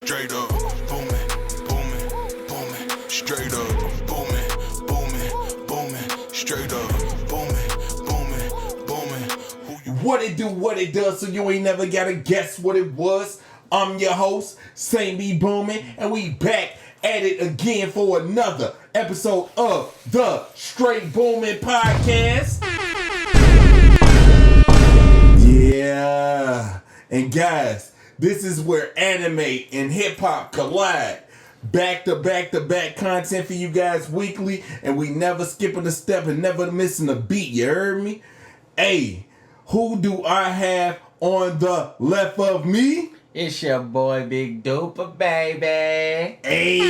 Straight up, booming, booming, booming. Straight up, booming, booming, booming. Straight up, booming, booming, booming. What it do, what it does, so you ain't never gotta guess what it was. I'm your host, SaintBeBoomin, and we back at it again for another episode of the Straight Boomin Podcast. Yeah, and guys, this is where anime and hip-hop collide. Back-to-back-to-back content for you guys weekly, and we never skipping a step and never missing a beat, you heard me? Hey, who do I have on the left of me? It's your boy Big Duper, baby. Hey,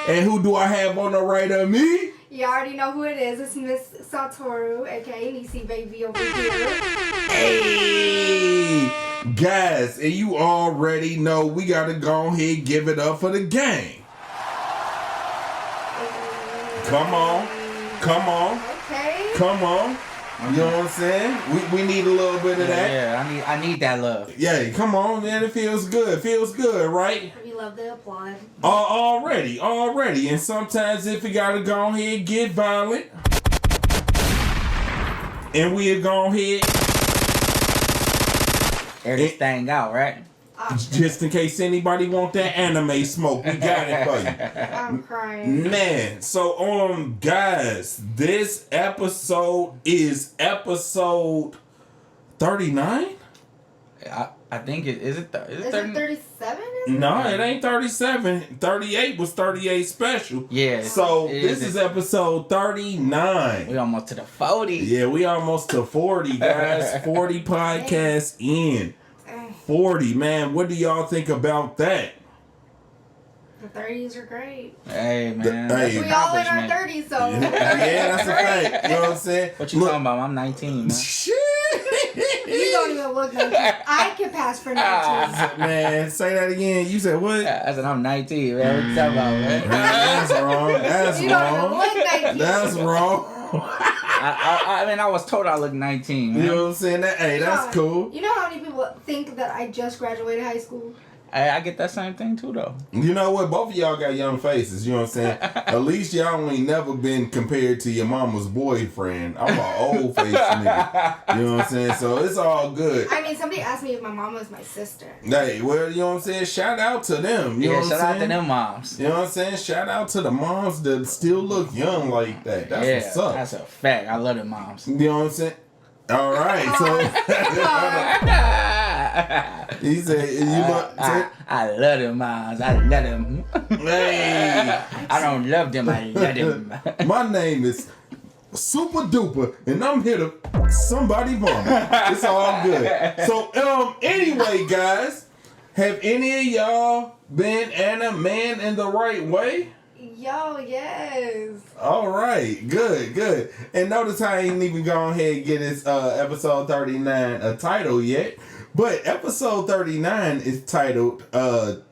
and who do I have on the right of me? You already know who it is. It's Miss Satoru, aka Nisi Baby over here. Hey, guys, and you already know we gotta go ahead and give it up for the gang. Come on, come on, Okay. come on. You know what I'm saying? We need a little bit of that. Yeah, I need that love. Yeah, come on, man. It feels good. Feels good, right? We love the applaud. Already. And sometimes if we gotta go ahead and get violent, and we'll go ahead Air this thing out, right? just in case anybody want that anime smoke, we got it for you. I'm crying. Man, so guys, this episode is episode 39? I think Is it 37? No, it ain't 37. 38 was 38 special. Yeah. So this is episode 39. We almost to the 40. Yeah, we almost to 40, guys. 40 podcasts in. 40, man. What do y'all think about that? The 30s are great. Hey, man. Hey. We all in our 30s, so. Yeah, that's a fact. You know what I'm saying? What you talking about? I'm 19, man. Shit. You don't even look 19. I can pass for 19. Man, say that again. You said what? I said I'm 19, man. What you talking about, man? That's wrong. That's You don't even wrong. look 19. That's wrong. I mean, I was told I look 19, man. You know what I'm saying? That's cool. You know how many people think that I just graduated high school? I get that same thing, too, though. You know what? Both of y'all got young faces. You know what I'm saying? At least y'all ain't never been compared to your mama's boyfriend. I'm an old face nigga. You know what I'm saying? So it's all good. I mean, somebody asked me if my mom was my sister. Hey, well, you know what I'm saying? Shout out to them. You know what I'm shout out saying? to them moms. You know what I'm saying? Shout out to the moms that still look young like that. That's what's up. That's a fact. I love them moms. You know what I'm saying? All right, so he said, I love them moms. I love them. Hey, I don't love them. I love them. my name is Super Duper, and I'm here to somebody vomit. It's all good. So, anyway, guys, have any of y'all been man in the right way? Yo, yes. All right, good. And notice how I ain't even gone ahead and get this episode 39 a title yet, but episode 39 is titled All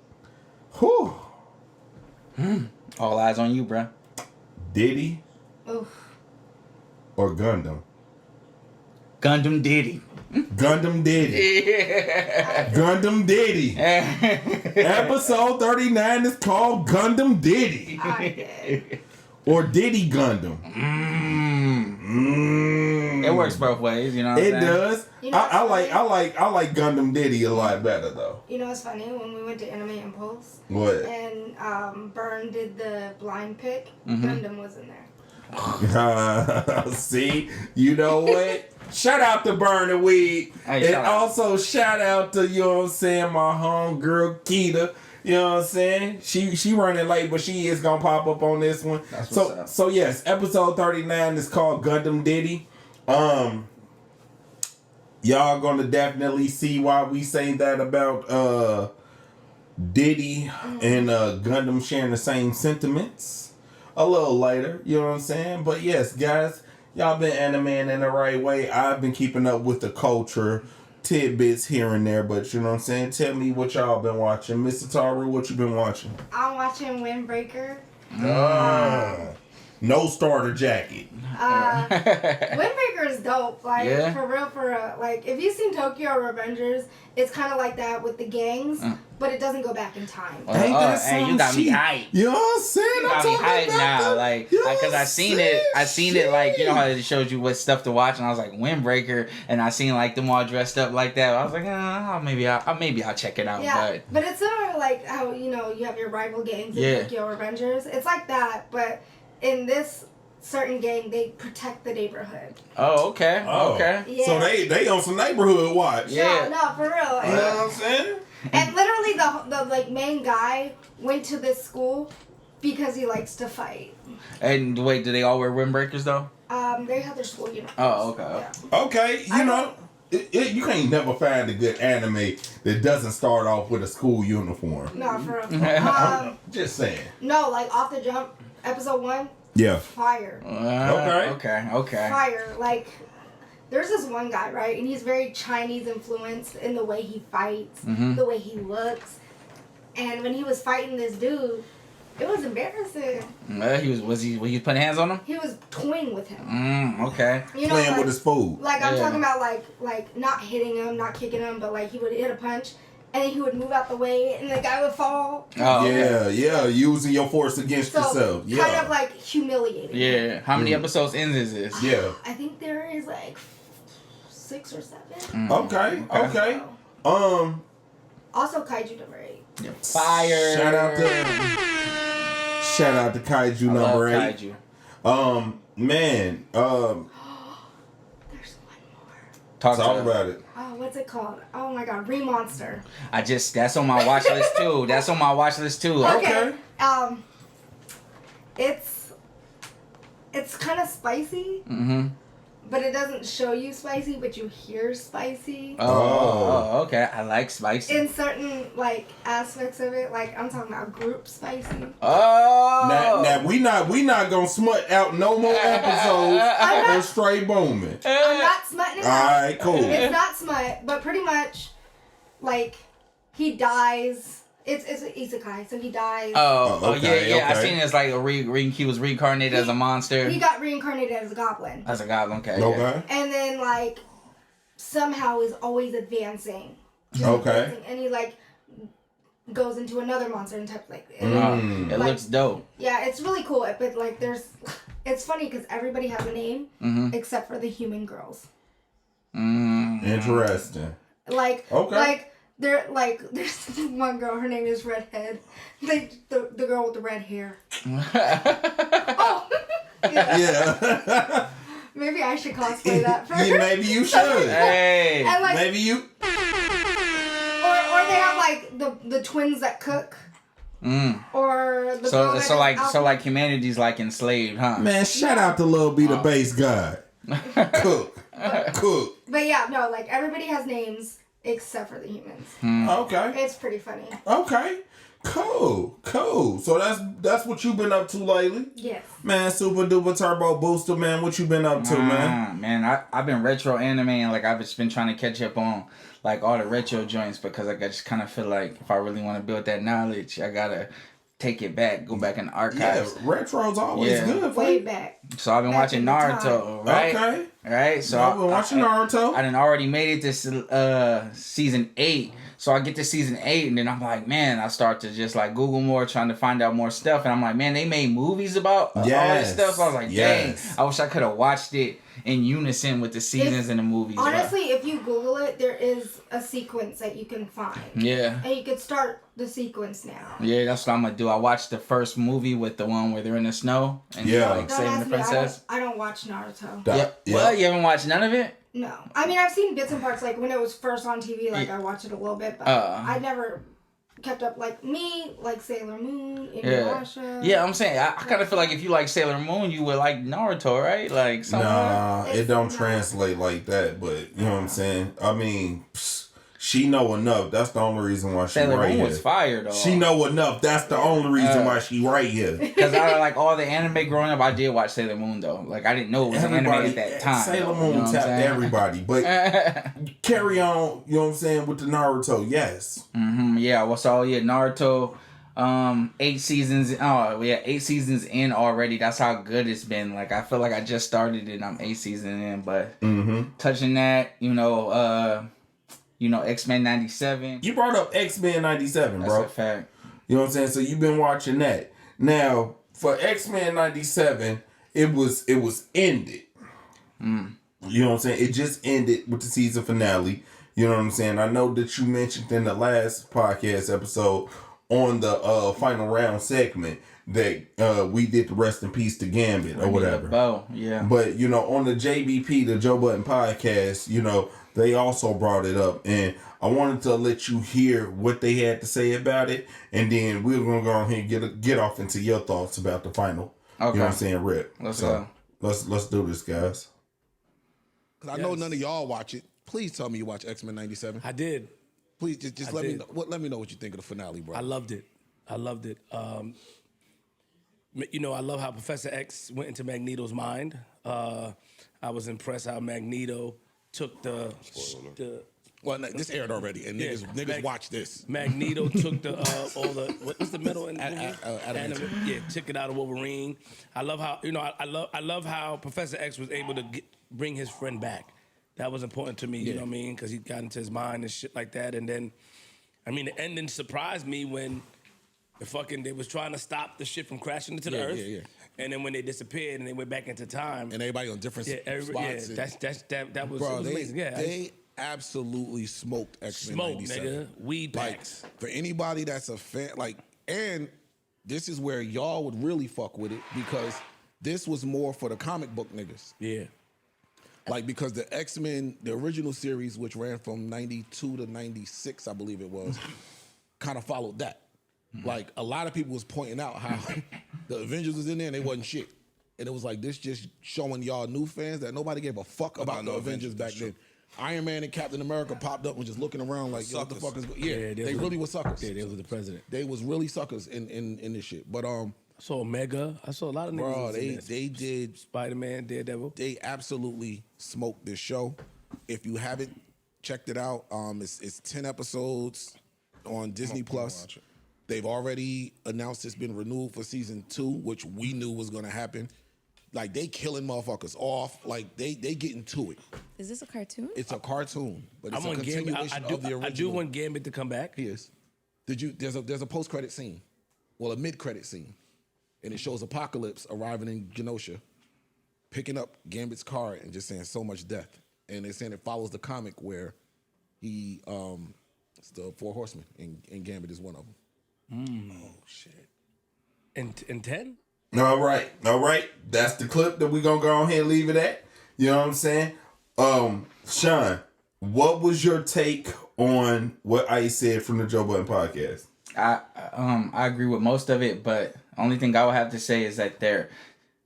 eyes on you, bruh. Diddy Oof. or Gundam. Gundam Diddy. Gundam Diddy. Yeah. Gundam Diddy. Episode 39 is called Gundam Diddy. Okay. Or Diddy Gundam. It works both ways, you know what I'm It saying? does. You know I like Gundam Diddy a lot better though. You know what's funny? When we went to Anime Impulse What? and Byrne did the blind pick, Mm-hmm. Gundam was in there. See, you know what? Shout out to Burn the Weed. Hey, And shout out. also shout out to, you know what I'm saying, my homegirl Keita. You know what I'm saying? She running late, but she is gonna pop up on this one. That's what's up. So yes, episode 39 is called Gundam Diddy. Y'all gonna definitely see why we say that about Diddy and Gundam sharing the same sentiments a little later, you know what I'm saying? But yes, guys, y'all been animating in the right way. I've been keeping up with the culture, tidbits here and there, but you know what I'm saying? Tell me what y'all been watching. Mr. Taru, what you been watching? I'm watching Windbreaker. No starter jacket. Windbreaker is dope. Like, Yeah. for real. Like, if you've seen Tokyo Revengers, it's kind of like that with the gangs, but it doesn't go back in time. Ain't that Hey, you some got me shit? hyped. You know what I'm saying? You I'm got me talking hyped about now, the- like, you know cause I what seen I'm it. I seen it, like, you know how saying? it showed you what stuff to watch, and I was like, Windbreaker, and I seen like them all dressed up like that. I was like, maybe I'll check it out. Yeah, but it's similar to like how, you know, you have your rival gangs in Tokyo Revengers. It's like that, but in this certain gang, they protect the neighborhood. Oh, okay, okay. Yeah. So they on some neighborhood watch. Yeah. No, for real. You know what I'm saying? And literally, the like main guy went to this school because he likes to fight. And wait, do they all wear windbreakers though? They have their school uniforms. Oh, okay. Yeah. Okay, you know, you can't never find a good anime that doesn't start off with a school uniform. No, for real. I'm just saying. No, like off the jump, episode 1, Yeah. fire. Okay. Fire. Like, there's this one guy, right? And he's very Chinese influenced in the way he fights, the way he looks. And when he was fighting this dude, it was embarrassing. Was he putting hands on him? He was toying with him. Okay. You know, Playing like, with his food. Like, I'm talking about, like not hitting him, not kicking him, but, like, he would hit a punch, and then he would move out the way, and the guy would fall. Oh, yeah, using your force against yourself. Yeah. Kind of, like, humiliating. Yeah. How many episodes in is this? Yeah. I think there is, like, 6 or 7. Okay. Also, Kaiju number 8. Yeah. Fire. Shout out to Kaiju number 8. Kaiju. Man, There's one more. Talk about it. Oh, what's it called? Oh my god, Remonster. That's on my watch list too. Okay. It's kind of spicy. But it doesn't show you spicy, but you hear spicy. Oh, okay. I like spicy. In certain like aspects of it, like I'm talking about group spicy. Oh. Now we not gonna smut out no more episodes on Straight Booming. I'm not smutting it out. Alright, cool. It's not smut, but pretty much, like, he dies. It's an isekai, so he dies. Okay. I seen it as like he was reincarnated as a monster. He got reincarnated as a goblin. As a goblin, okay. Okay. And then, like, somehow is always advancing. Okay. And he, like, goes into another monster and type, like... It looks dope. Yeah, it's really cool, but, like, it's funny because everybody has a name except for the human girls. Interesting. Like, okay. There's one girl, her name is Redhead. Like, the girl with the red hair. Oh! Yeah. Maybe I should cosplay that for her. Yeah, maybe you should. Hey. And like, maybe you... Or they have, like, the twins that cook. Or the girl that so like humanity's like enslaved, huh? Man, shout out to Lil B, the bass god. Cook. But yeah, no, like, everybody has names except for the humans. Okay. It's pretty funny. Okay. Cool. So that's what you been up to lately? Yes. Man, Super Duper Turbo Booster, man, what you been up to, man? Man, I've been retro anime and like I've just been trying to catch up on like all the retro joints because like I just kind of feel like if I really want to build that knowledge, I gotta take it back, go back in the archives. Yeah, retro's always good. Way back. So I've been watching Naruto, right? Okay. Right? So I've been watching Naruto. I done already made it to season 8. So I get to season 8 and then I'm like, man, I start to just like Google more, trying to find out more stuff. And I'm like, man, they made movies about all this stuff. So I was like, dang, I wish I could have watched it in unison with the seasons and the movies. Honestly, if you Google it, there is a sequence that you can find. Yeah. And you could start the sequence now. Yeah, that's what I'm going to do. I watched the first movie with the one where they're in the snow and like saving the princess. I don't watch Naruto. Well, you haven't watched none of it? No. I mean, I've seen bits and parts, like, when it was first on TV, like, I watched it a little bit, but I never kept up, like, Sailor Moon, Inuyasha. Yeah, I'm saying, I kind of feel like if you like Sailor Moon, you would like Naruto, right? Like, nah, it don't translate like that, but, you know what I'm saying? I mean, she know enough. That's the only reason why she Sailor right Moon here. was fire, though. She know enough. That's the only reason why she right here. Because I like all the anime growing up, I did watch Sailor Moon, though. Like, I didn't know it was an anime at that time. Sailor Moon tapped everybody. But carry on, you know what I'm saying, with the Naruto, yes. Yeah, Naruto. 8 seasons. Oh yeah, 8 seasons in already. That's how good it's been. Like I feel like I just started it. I'm 8 seasons in, but touching that, X-Men 97. You brought up X-Men 97, bro. That's a fact. You know what I'm saying? So you've been watching that. Now for X-Men 97, it was ended. You know what I'm saying? It just ended with the season finale. You know what I'm saying? I know that you mentioned in the last podcast episode on the final round segment that we did the rest in peace to Gambit or whatever. Oh, yeah. But, on the JBP, the Joe Budden podcast, they also brought it up. And I wanted to let you hear what they had to say about it. And then we're going to go ahead and get off into your thoughts about the final. Okay. You know what I'm saying, Rip? Let's go. Let's do this, guys. Because I know none of y'all watch it. Please tell me you watch X-Men 97. I did. Please just let me know. Let me know what you think of the finale, bro. I loved it. I love how Professor X went into Magneto's mind. I was impressed how Magneto took the well, this aired already, and niggas watch this. Magneto took the all the what's the metal in took it out of Wolverine. I love how I love how Professor X was able to bring his friend back. That was important to me, you know what I mean? Because he got into his mind and shit like that. And then, the ending surprised me when they was trying to stop the shit from crashing into the earth. Yeah. And then when they disappeared and they went back into time. And everybody on different spots. That was, bro, it was amazing. They absolutely smoked X-Men 97. Nigga. Weed packs. For anybody that's a fan, and this is where y'all would really fuck with it because this was more for the comic book niggas. Yeah. Because the X-Men, the original series, which ran from 92 to 96, I believe it was, kind of followed that. A lot of people was pointing out how the Avengers was in there and they wasn't shit. And it was this just showing y'all new fans that nobody gave a fuck about the Avengers back then. Iron Man and Captain America popped up and just looking around what the fuck is going on? Yeah, they really were suckers. Yeah, they was the president. They was really suckers in this shit. But I saw Omega. I saw a lot of niggas. Bro, they did Spider-Man, Daredevil. They absolutely smoked this show. If you haven't checked it out, it's 10 episodes on Disney Plus. They've already announced it's been renewed for season 2, which we knew was gonna happen. They killing motherfuckers off. They getting to it. Is this a cartoon? It's a cartoon, but it's a continuation of the original. I do want Gambit to come back. He is. There's a post-credit scene. Well, a mid-credit scene. And it shows Apocalypse arriving in Genosha, picking up Gambit's car and just saying so much death. And they're saying it follows the comic where it's the 4 Horsemen, and Gambit is one of them. Oh, shit. And 10? All right. That's the clip that we're going to go ahead and leave it at. You know what I'm saying? Sean, what was your take on what I said from the Joe Budden podcast? I agree with most of it, but only thing I would have to say is that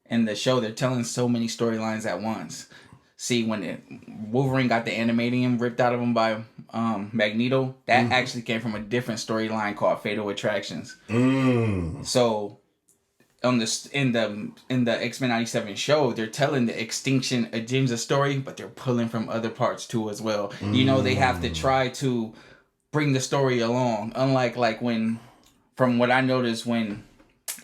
in the show, they're telling so many storylines at once. See, when Wolverine got the animatium ripped out of him by Magneto, that actually came from a different storyline called Fatal Attractions. So in the X-Men 97 show, they're telling the Extinction Agenda story, but they're pulling from other parts too as well. They have to try to bring the story along. Unlike from what I noticed, when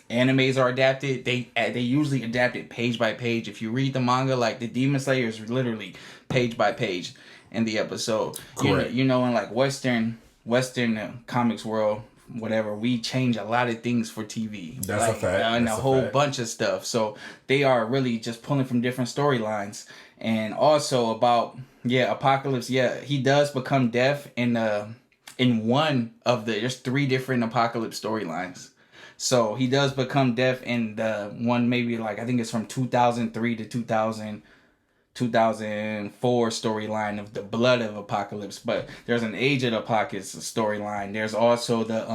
animes are adapted, they usually adapt it page by page. If you read the manga, the Demon Slayer is literally page by page in the episode. Correct. In Western comics world, whatever, we change a lot of things for TV. That's a fact. And a whole bunch of stuff. So they are really just pulling from different storylines. And also about Apocalypse. Yeah, he does become deaf in one of there's 3 different Apocalypse storylines. So he does become deaf in the one, maybe I think it's from 2003 to 2004 storyline of the Blood of Apocalypse. But there's an Age of Apocalypse storyline. There's also the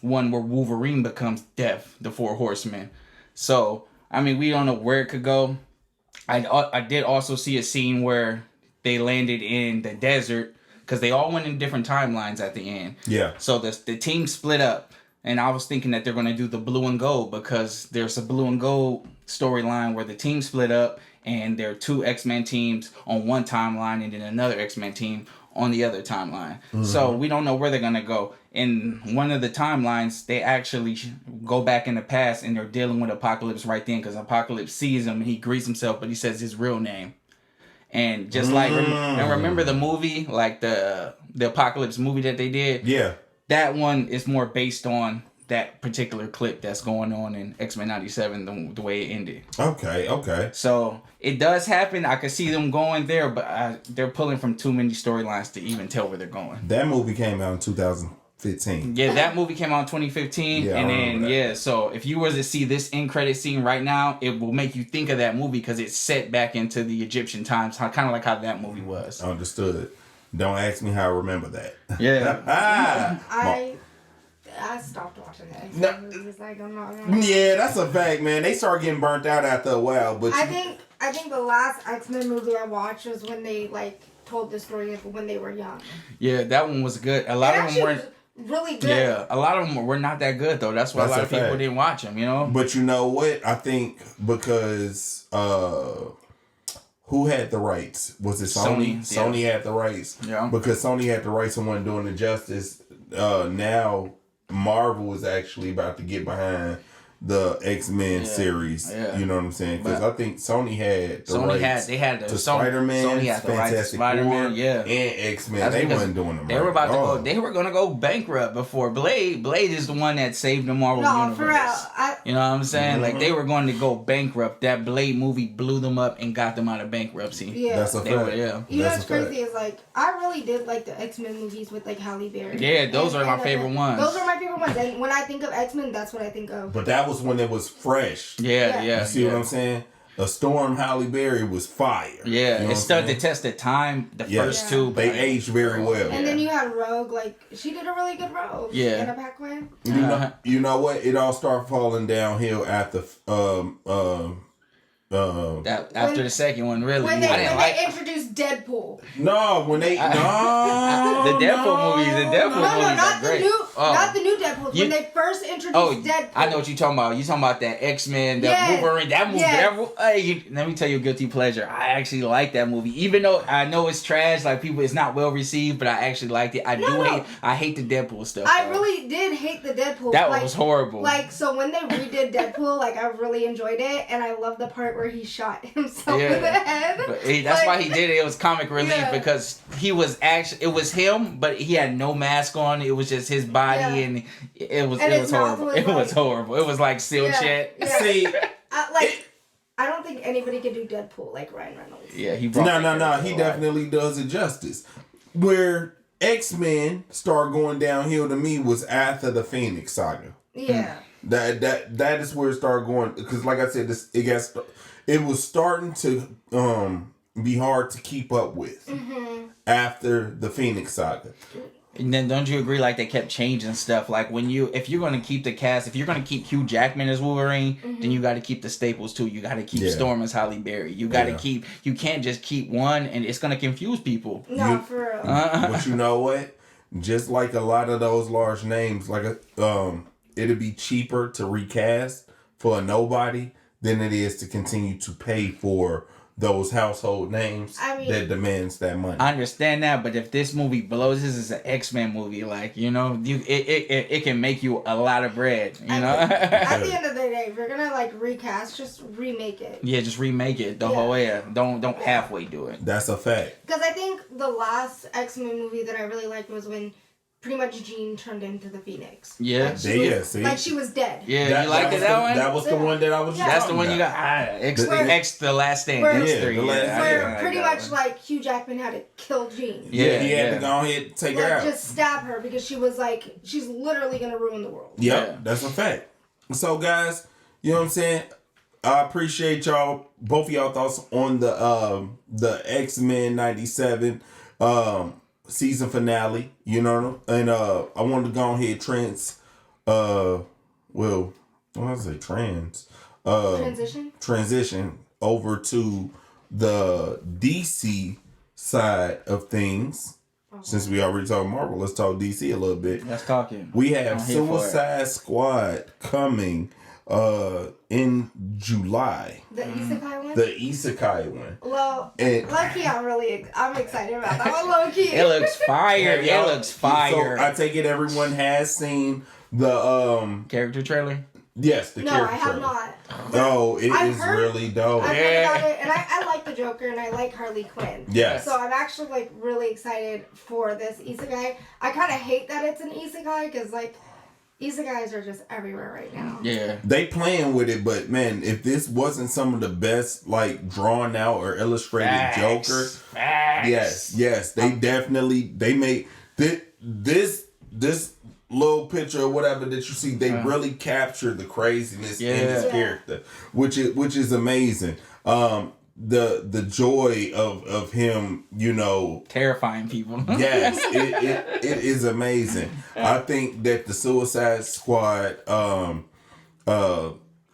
one where Wolverine becomes deaf, the 4 Horsemen. So, we don't know where it could go. I did also see a scene where they landed in the desert because they all went in different timelines at the end. Yeah. So the team split up. And I was thinking that they're going to do the blue and gold because there's a blue and gold storyline where the team split up and there are 2 X-Men teams on one timeline and then another X-Men team on the other timeline. So we don't know where they're going to go. in one of the timelines, they actually go back in the past and they're dealing with Apocalypse right then because Apocalypse sees him and he greets himself, but he says his real name. And just like, and remember the movie, like the Apocalypse movie that they did? Yeah. That one is more based on that particular clip that's going on in X-Men 97, the way it ended. Okay. So it does happen. I could see them going there, but they're pulling from too many storylines to even tell where they're going. That movie came out in 2015. Yeah, that movie came out in 2015. Yeah, and then, so if you were to see this end credit scene right now, it will make you think of that movie because it's set back into the Egyptian times, kind of like how that movie was. Understood. Don't ask me how I remember that. Yeah. I stopped watching it. No. It was like, I'm not. Yeah, that's a fact, man. They start getting burnt out after a while. But I think the last X-Men movie I watched was when they like told the story of when they were young. Yeah, that one was good. A lot of them weren't really good. Yeah, a lot of them were not that good though. That's why a lot of people didn't watch them. You know. But you know what? I think because who had the rights? Was it Sony? Sony had the rights. Yeah. Because Sony had the rights and wasn't doing it justice. Now Marvel is actually about to get behind the X-Men series. Yeah. You know what I'm saying? Because I think Sony had the rights to Spider-Man, Sony had the rights to Spider-Man, yeah, and X-Men. They wasn't doing them. They were about to go. They were gonna go bankrupt before Blade. Blade is the one that saved the Marvel universe. For real. You know what I'm saying? Like they were going to go bankrupt. That Blade movie blew them up and got them out of bankruptcy. Yeah, that's a fact. You know what's crazy is like I really did like the X-Men movies with like Halle Berry. Yeah, those are my favorite ones. Those are my favorite ones. And when I think of X-Men, that's what I think of. But that was when it was fresh. Yeah. You see what I'm saying? A Storm Halle Berry was fire. Yeah, it stood the test of time. The first two, they aged very well. And then you had Rogue, like she did a really good Rogue. Yeah. In a Pac-Man. You know what? It all started falling downhill after after the second one, really. When they introduced Deadpool. No, when they the Deadpool movies are great. Not the new Deadpool. When they first introduced Deadpool. I know what you're talking about. You're talking about that X-Men, that Wolverine, that movie. Let me tell you a guilty pleasure. I actually like that movie, even though I know it's trash. Like it's not well received, but I actually liked it. I hate the Deadpool stuff. I really did hate the Deadpool. That was horrible. Like so, when they redid Deadpool, like I really enjoyed it, and I love the part where he shot himself in the head. But that's why he did it. It was comic relief because he was actually, it was him, but he had no mask on. It was just his body, and it was horrible. It was horrible. It was like seal chat. Yeah. See, I don't think anybody could do Deadpool like Ryan Reynolds. Yeah, he no. He definitely does it justice. Where X-Men started going downhill to me was after the Phoenix saga. Yeah. That is where it started going, because like I said, it was starting to be hard to keep up with after the Phoenix saga. And then don't you agree, like they kept changing stuff? Like if you're going to keep the cast, if you're going to keep Hugh Jackman as Wolverine, then you got to keep the staples too. You got to keep Storm as Halle Berry. You got to you can't just keep one and it's going to confuse people. No, for real. But you know what? Just like a lot of those large names, like it'd be cheaper to recast for a nobody than it is to continue to pay for those household names that demands that money. I understand that, but if this movie blows, this is an X-Men movie, like, you know, it can make you a lot of bread, you know? At the end of the day, if you're gonna like recast, just remake it. Yeah, just remake it the whole way. Don't halfway do it. That's a fact. Because I think the last X-Men movie that I really liked was when pretty much Jean turned into the Phoenix. Yeah. Like she was dead. Yeah, you liked that one? That was the one that I was That's the one you got. X The Last Stand. Where pretty much like Hugh Jackman had to kill Jean. Yeah, he had to go ahead and take her out. Just stab her because she was like, she's literally going to ruin the world. Yep, that's a fact. So guys, you know what I'm saying? I appreciate y'all, both of y'all thoughts on the X-Men 97 season finale, you know, and I wanted to go ahead transition over to the DC side of things. Since we already talked Marvel, let's talk DC a little bit. Let's talk it. We have Suicide Squad coming in July. The isekai one? The isekai one. Well, And- low-key, I'm excited about that one, low-key. It looks fire. Have y'all- It looks fire. So I take it everyone has seen the Character trailer. yes, the No, character I have trailer. not. No, it I've is heard- really dope. I've heard about it, and I like the Joker, and I like Harley Quinn. Yes. So I'm actually, like, really excited for this isekai. I kind of hate that it's an isekai, because, like, isekais are just everywhere right now. Yeah. They playing with it, but man, if this wasn't some of the best like drawn out or illustrated Facts. Joker, Facts. yes, they made this little picture or whatever that you see. They really captured the craziness in this Yeah. character, which is amazing. The joy of him, you know, Terrifying people. yes, it is amazing. I think that the Suicide Squad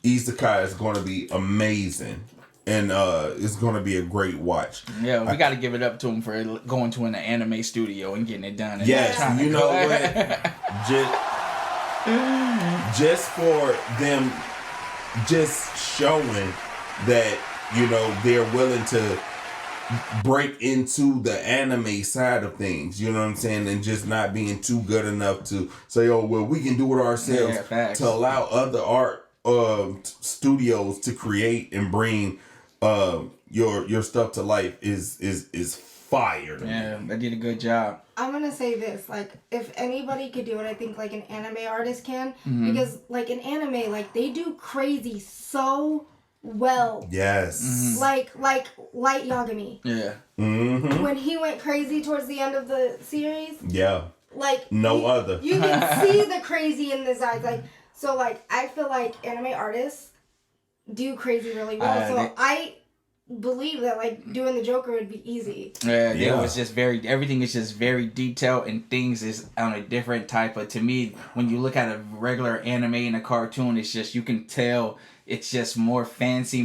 isekai is going to be amazing, and it's going to be a great watch. Yeah, we got to give it up to him for going to an anime studio and getting it done. And Yes, trying to you know what? Just for them, just showing that, you know, they're willing to break into the anime side of things, you know what I'm saying, and just not being too good enough to say, oh well, we can do it ourselves. Yeah, facts. To allow other art studios to create and bring your stuff to life is fire to me. Yeah, they did a good job. I'm gonna say this, like, if anybody could do it, I think, like, an anime artist can. Mm-hmm. Because, like, in anime, like, they do crazy so well. Yes. Like Light Yagami. Yeah. Mm-hmm. When he went crazy towards the end of the series, Yeah. like... No other. You can see the crazy in his eyes. Like, so, like, I feel like anime artists do crazy really well. So I believe that, like, doing the Joker would be easy. Yeah, Yeah. it was just everything is just very detailed, and things is on a different type of, to me, when you look at a regular anime and a cartoon, it's just, you can tell it's just more fancy,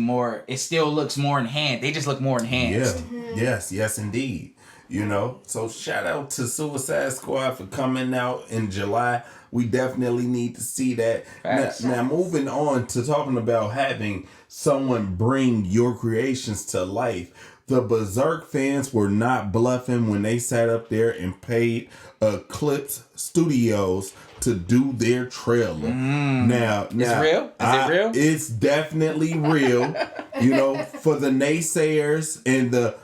it still looks more enhanced. They just look more enhanced. Yeah. Yes, indeed. You know, so shout out to Suicide Squad for coming out in July. We definitely need to see that. Now, moving on to talking about having someone bring your creations to life. The Berserk fans were not bluffing when they sat up there and paid Eclypse Studios to do their trailer. Now, It's real? Is it real? It's definitely real. You know, for the naysayers and the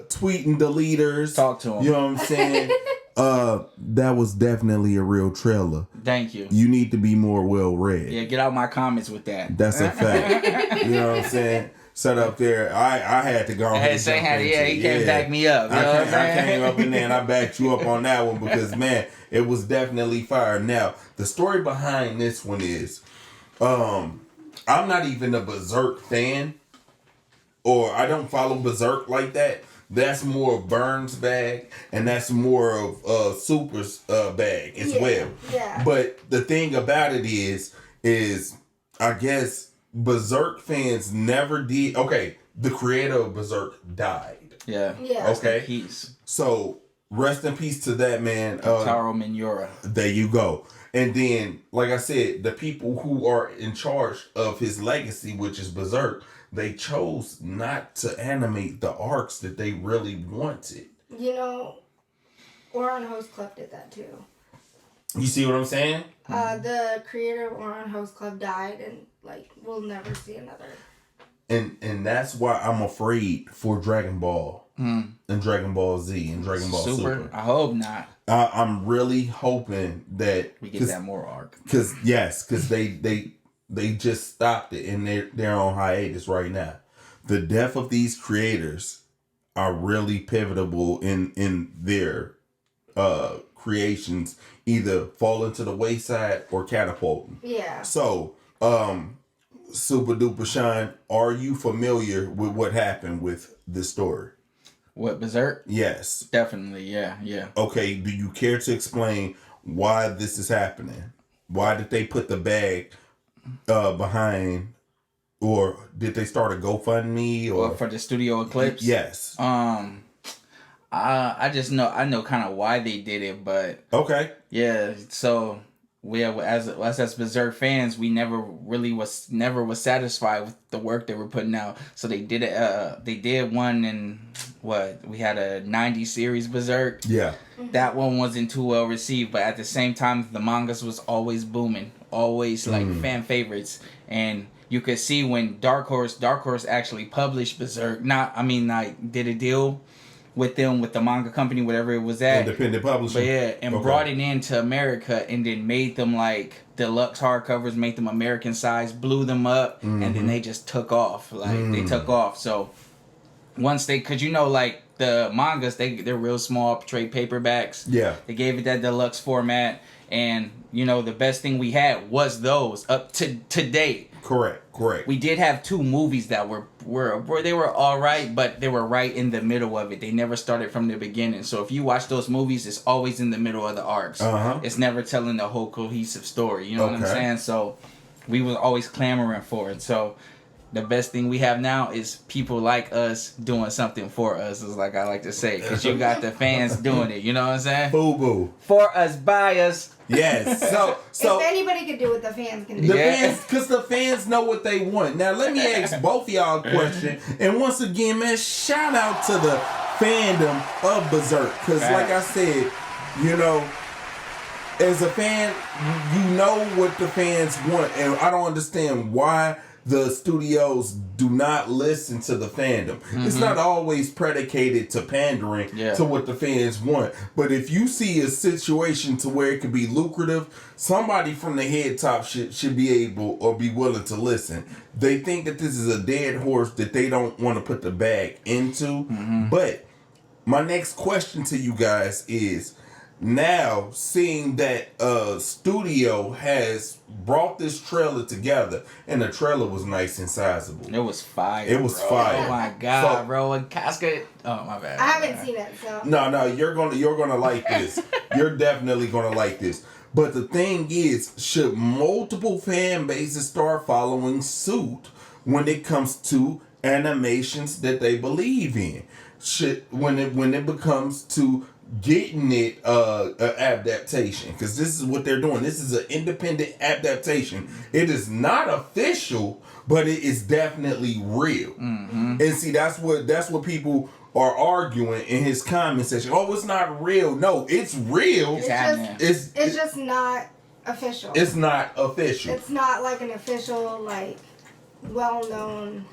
tweeting deleters. Talk to 'em. You know what I'm saying? That was definitely a real trailer. Thank you. You need to be more well read. Yeah, get out my comments with that. That's a fact. You know what I'm saying? Sat up there. I had to go on. He came back me up. You know what I'm I saying? came up in there and I backed you up on that one because, man, it was definitely fire. Now, the story behind this one is, I'm not even a Berserk fan, or I don't follow Berserk like that. That's more of Burns' bag, and that's more of Super's bag as well. Yeah. But the thing about it is I guess Berserk fans never did. Okay, the creator of Berserk died. Yeah. Yeah. Okay. Peace. So rest in peace to that man. Taro Miniora. There you go. And then, like I said, the people who are in charge of his legacy, which is Berserk, they chose not to animate the arcs that they really wanted. You know, Oran Host Club did that too. You see what I'm saying? The creator of Oran Host Club died, and, like, we'll never see another. And that's why I'm afraid for Dragon Ball and Dragon Ball Z and Dragon Ball Super. I hope not. I'm really hoping that We get that more arc. Because they just stopped it and they're on hiatus right now. The death of these creators are really pivotal in their creations, either falling to the wayside or catapulting. Yeah. So, Super Duper Shine, are you familiar with what happened with this story? What, Berserk? Yes. Definitely, yeah. Okay, do you care to explain why this is happening? Why did they put the bag behind, or did they start a GoFundMe or for the Studio Eclypse? Yes. I just know kind of why they did it, but Okay. yeah. So as Berserk fans, we never was satisfied with the work they were putting out. So they did one in we had a 90 series Berserk. Yeah. That one wasn't too well received, but at the same time the mangas was always booming, always like fan favorites. And you could see when Dark Horse actually published Berserk, did a deal with them, with the manga company, whatever it was at. Independent publisher. But yeah, and brought it into America and then made them like deluxe hardcovers, made them American size, blew them up, and then they just took off. They took off. So once cause like the mangas, they're real small trade paperbacks. Yeah. They gave it that deluxe format, and the best thing we had was those up to date. Correct. We did have 2 movies that were they were all right, but they were right in the middle of it. They never started from the beginning. So if you watch those movies, it's always in the middle of the arcs. It's never telling the whole cohesive story. You know what I'm saying? So we was always clamoring for it. So the best thing we have now is people like us doing something for us, is like I like to say, because you got the fans doing it. You know what I'm saying? Boo. For us, by us. Yes. So if anybody can do it, the fans can do the it. fans, because the fans know what they want. Now let me ask both of y'all a question. And once again, man, shout out to the fandom of Berserk, because like I said, as a fan, you know what the fans want, and I don't understand why the studios do not listen to the fandom. It's not always predicated to pandering to what the fans want. But if you see a situation to where it could be lucrative, somebody from the head top should be able or be willing to listen. They think that this is a dead horse that they don't want to put the bag into. But my next question to you guys is, now seeing that studio has brought this trailer together, and the trailer was nice and sizable. It was fire. It was fire. Oh my god, bro! A casket. Oh my bad. I haven't seen it, so No, you're gonna like this. You're definitely gonna like this. But the thing is, should multiple fan bases start following suit when it comes to animations that they believe in? When it becomes to getting it adaptation, because this is what they're doing. This is an independent adaptation. It is not official, but it is definitely real. And see, that's what people are arguing in his comment section. Oh, it's not real. No, it's real. it's just not official. It's not official. It's not like an official, like, well-known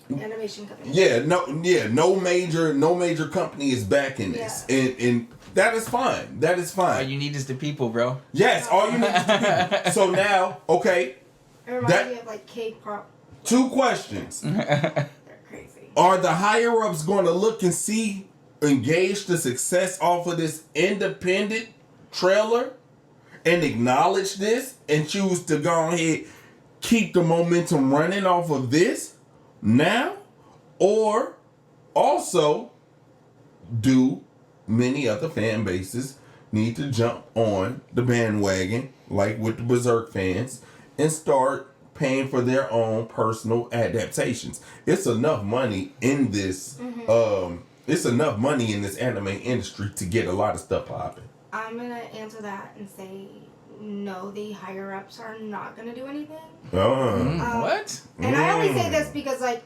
animation company. No major company is backing this, and that is fine. That is fine. All you need is the people, bro. Yes, all you need is the people. So now, okay, It reminds me of like K-pop. 2 questions. They're crazy. Are the higher ups going to look and engage the success off of this independent trailer and acknowledge this and choose to go ahead, keep the momentum running off of this now? Or also, do many other fan bases need to jump on the bandwagon, like with the Berserk fans, and start paying for their own personal adaptations? It's enough money in this it's enough money in this anime industry to get a lot of stuff popping. I'm gonna answer that and say no, the higher ups are not gonna do anything. What? And I only say this because, like,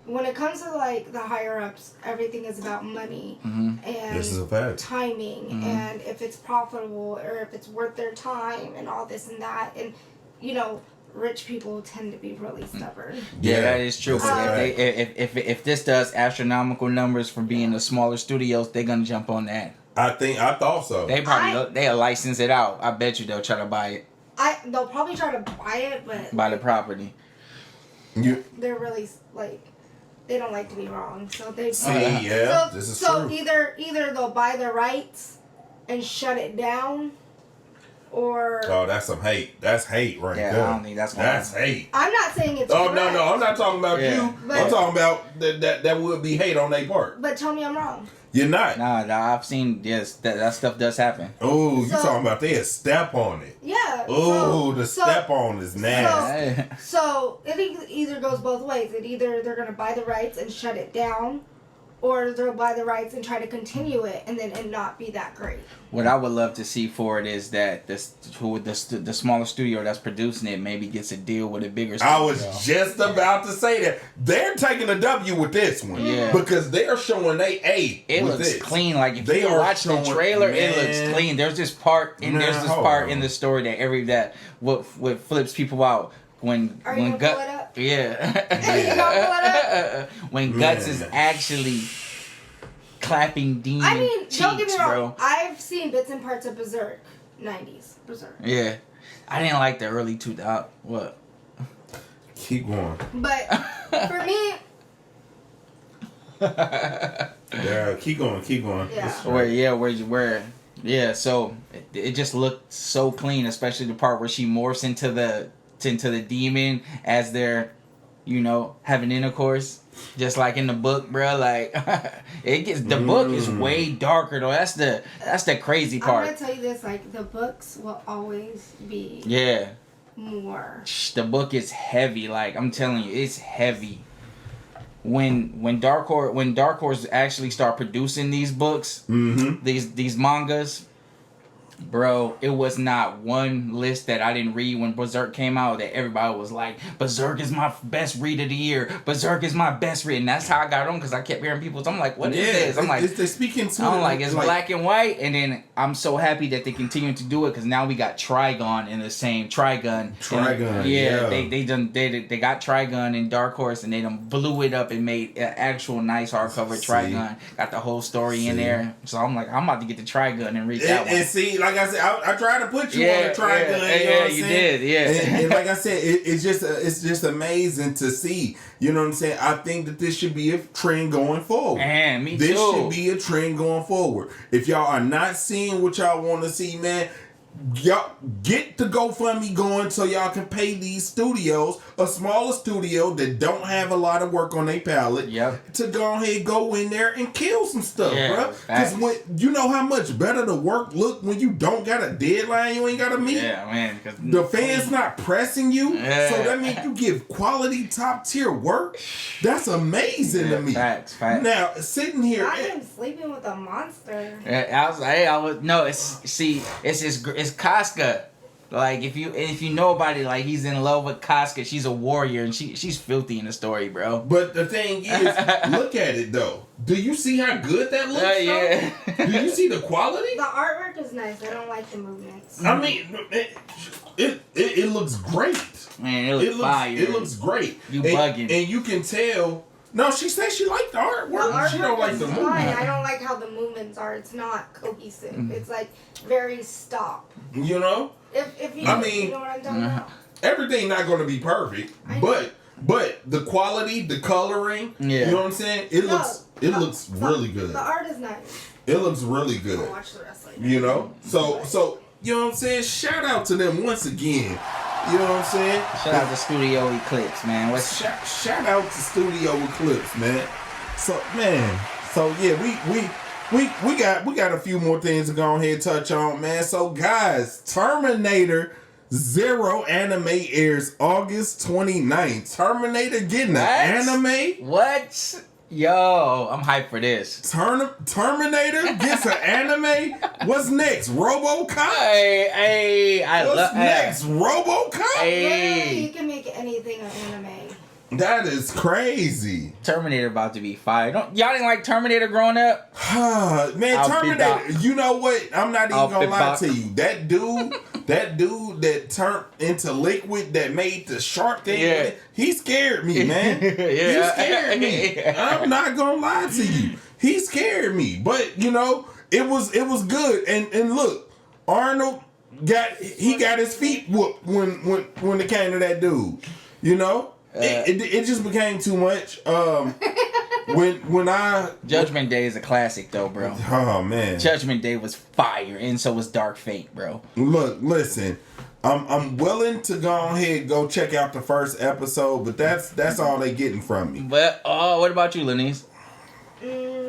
when it comes to like the higher ups, everything is about money and This is a fact. timing and if it's profitable or if it's worth their time and all this and that. And rich people tend to be really stubborn. Yeah, that is true. If this does astronomical numbers for being the smaller studios, they're gonna jump on that. I thought so. They probably they'll license it out. I bet you they'll try to buy it. They'll probably try to buy it, but Buy the property. they're really like, they don't like to be wrong. So they this is so true. either they'll buy the rights and shut it down, or That's some hate. That's hate right there. I don't think that's gonna happen. hate. I'm not saying it's Oh correct, no, I'm not talking about you. But- I'm talking about that would be hate on their part. but tell me I'm wrong. You're not. Nah, I've seen that stuff does happen. Oh, you So- talking about they step on it. Yeah. Oh, the so- step on is nasty. So it either goes both ways. They're gonna buy the rights and shut it down, or they'll buy the rights and try to continue it and then it not be that great. What I would love to see for it is that the smaller studio that's producing it maybe gets a deal with a bigger studio. I was just about to say that. They're taking a W with this one. Yeah. Because they're showing they A. It with looks this. clean. Like if They you are watch the showing- trailer, it man. looks clean. There's this part in the story that what flips people out when Are you gonna Gut pull it up? yeah Are you gonna pull it up? when Guts is actually clapping Dean I mean, cheeks, don't get me wrong. bro. I've seen bits and parts of Berserk, 90s Berserk. Yeah, I didn't like the early 2000s. What? Keep going. But for me, Yeah, keep going. Yeah. Where so it just looked so clean, especially the part where she morphs into the demon as they're, having intercourse, just like in the book, bro. Like the book is way darker though. That's the crazy I'm part. gonna tell you this: like the books will always be Yeah, more. the book is heavy. Like I'm telling you, it's heavy. When Dark Horse actually start producing these books, these mangas, bro, it was not one list that I didn't read when Berserk came out that everybody was like, Berserk is my best read of the year. Berserk is my best read. And that's how I got on, because I kept hearing people. I'm like, what is this? I'm like, they're speaking to I'm like, it's black and white. And then I'm so happy that they continue to do it, because now we got Trigon in the same Trigun. Trigun, Yeah, yeah. they got Trigun in Dark Horse, and they done blew it up and made an actual nice hardcover Trigun. Got the whole story in there. So I'm like, I'm about to get the Trigun and read that one. And see, like I said, I tried to put you on the Trigun. Yeah, you did. Yeah, and like I said, it's just amazing to see. You know what I'm saying? I think that this should be a trend going forward. Man, me this too. should be a trend going forward. If y'all are not seeing what y'all want to see, man, y'all get the GoFundMe going so y'all can pay these studios, a smaller studio that don't have a lot of work on their palette, to go ahead, go in there and kill some stuff, bro. Because when you know how much better the work look when you don't got a deadline you ain't got to meet. Yeah, man. The fans not pressing you, so that means you give quality top tier work. That's amazing to me. Facts. Now sitting here, I am sleeping with a monster. It's Casca. Like if you know about it, like he's in love with Casca. She's a warrior and she's filthy in the story, bro. But the thing is, look at it though. Do you see how good that looks? Yeah. Do you see the quality? The artwork is nice. I don't like the movements. I mean, it looks great. Man, it looks fire. It looks great. You bugging. And you can tell. No, she said she liked the artwork. She don't like the movement. I don't like how the movements are. It's not cohesive. It's like very stop. You know? If you, you know what I'm talking about? Everything not going to be perfect, but the quality, the coloring, you know what I'm saying? It looks really good. The art is nice. It looks really good. I'll watch the rest later. You know? So you know what I'm saying? Shout out to them once again. You know what I'm saying? Shout out to Studio Eclypse, man. Shout out to Studio Eclypse, man. So yeah, we got a few more things to go ahead and touch on, man. So guys, Terminator 0 anime airs August 29th. Terminator getting an anime? What? Yo, I'm hyped for this. Terminator gets an anime? What's next? RoboCop? Hey, What's next? RoboCop? Hey. Yeah, you can make anything an anime. That is crazy. Terminator about to be fire. Y'all didn't like Terminator growing up? Man, Terminator, you know what? I'm not even gonna lie to you. That dude that turned into liquid that made the shark thing, he scared me, man. He scared me. I'm not gonna lie to you. He scared me. But you know, it was good. And look, Arnold got his feet whooped when it came to that dude. You know? It just became too much. When Judgment Day is a classic though, bro. Oh man, Judgment Day was fire, and so was Dark Fate, bro. Look, listen, I'm willing to go ahead and go check out the first episode, but that's all they getting from me. But what about you, Lenise?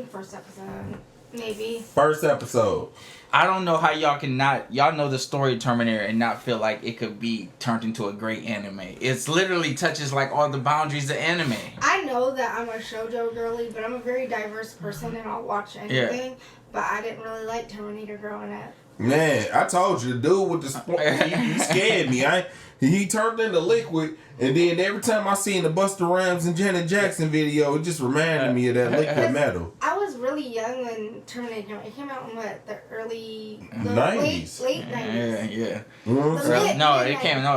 First episode, maybe. First episode. I don't know how y'all know the story of Terminator and not feel like it could be turned into a great anime. It's literally touches like all the boundaries of anime. I know know that I'm a shoujo girly, but I'm a very diverse person and I'll watch anything. Yeah. But I didn't really like Terminator growing up. Man, I told you, the dude with the he scared me. He turned into liquid, and then every time I seen the Busta Rhymes and Janet Jackson video, it just reminded me of that liquid metal. I was really young when Terminator came out. It came out in the early 90s. Late 90s. Yeah.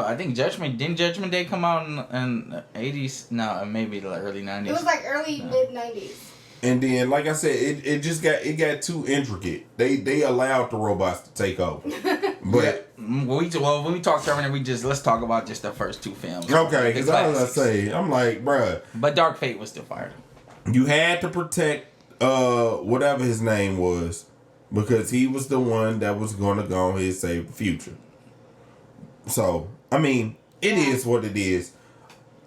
I think didn't Judgment Day come out in the 80s? No, maybe the early 90s. It was like early mid 90s. And then, like I said, it got too intricate. They allowed the robots to take over. But when we talk Terminator, let's talk about just the first two films. Okay, because I was gonna say, I'm like, bruh. But Dark Fate was still fired. You had to protect whatever his name was, because he was the one that was gonna go ahead and save the future. So I mean, it is what it is.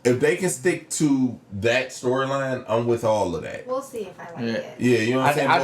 If they can stick to that storyline, I'm with all of that. We'll see if I like it. Yeah, you know what I'm saying? I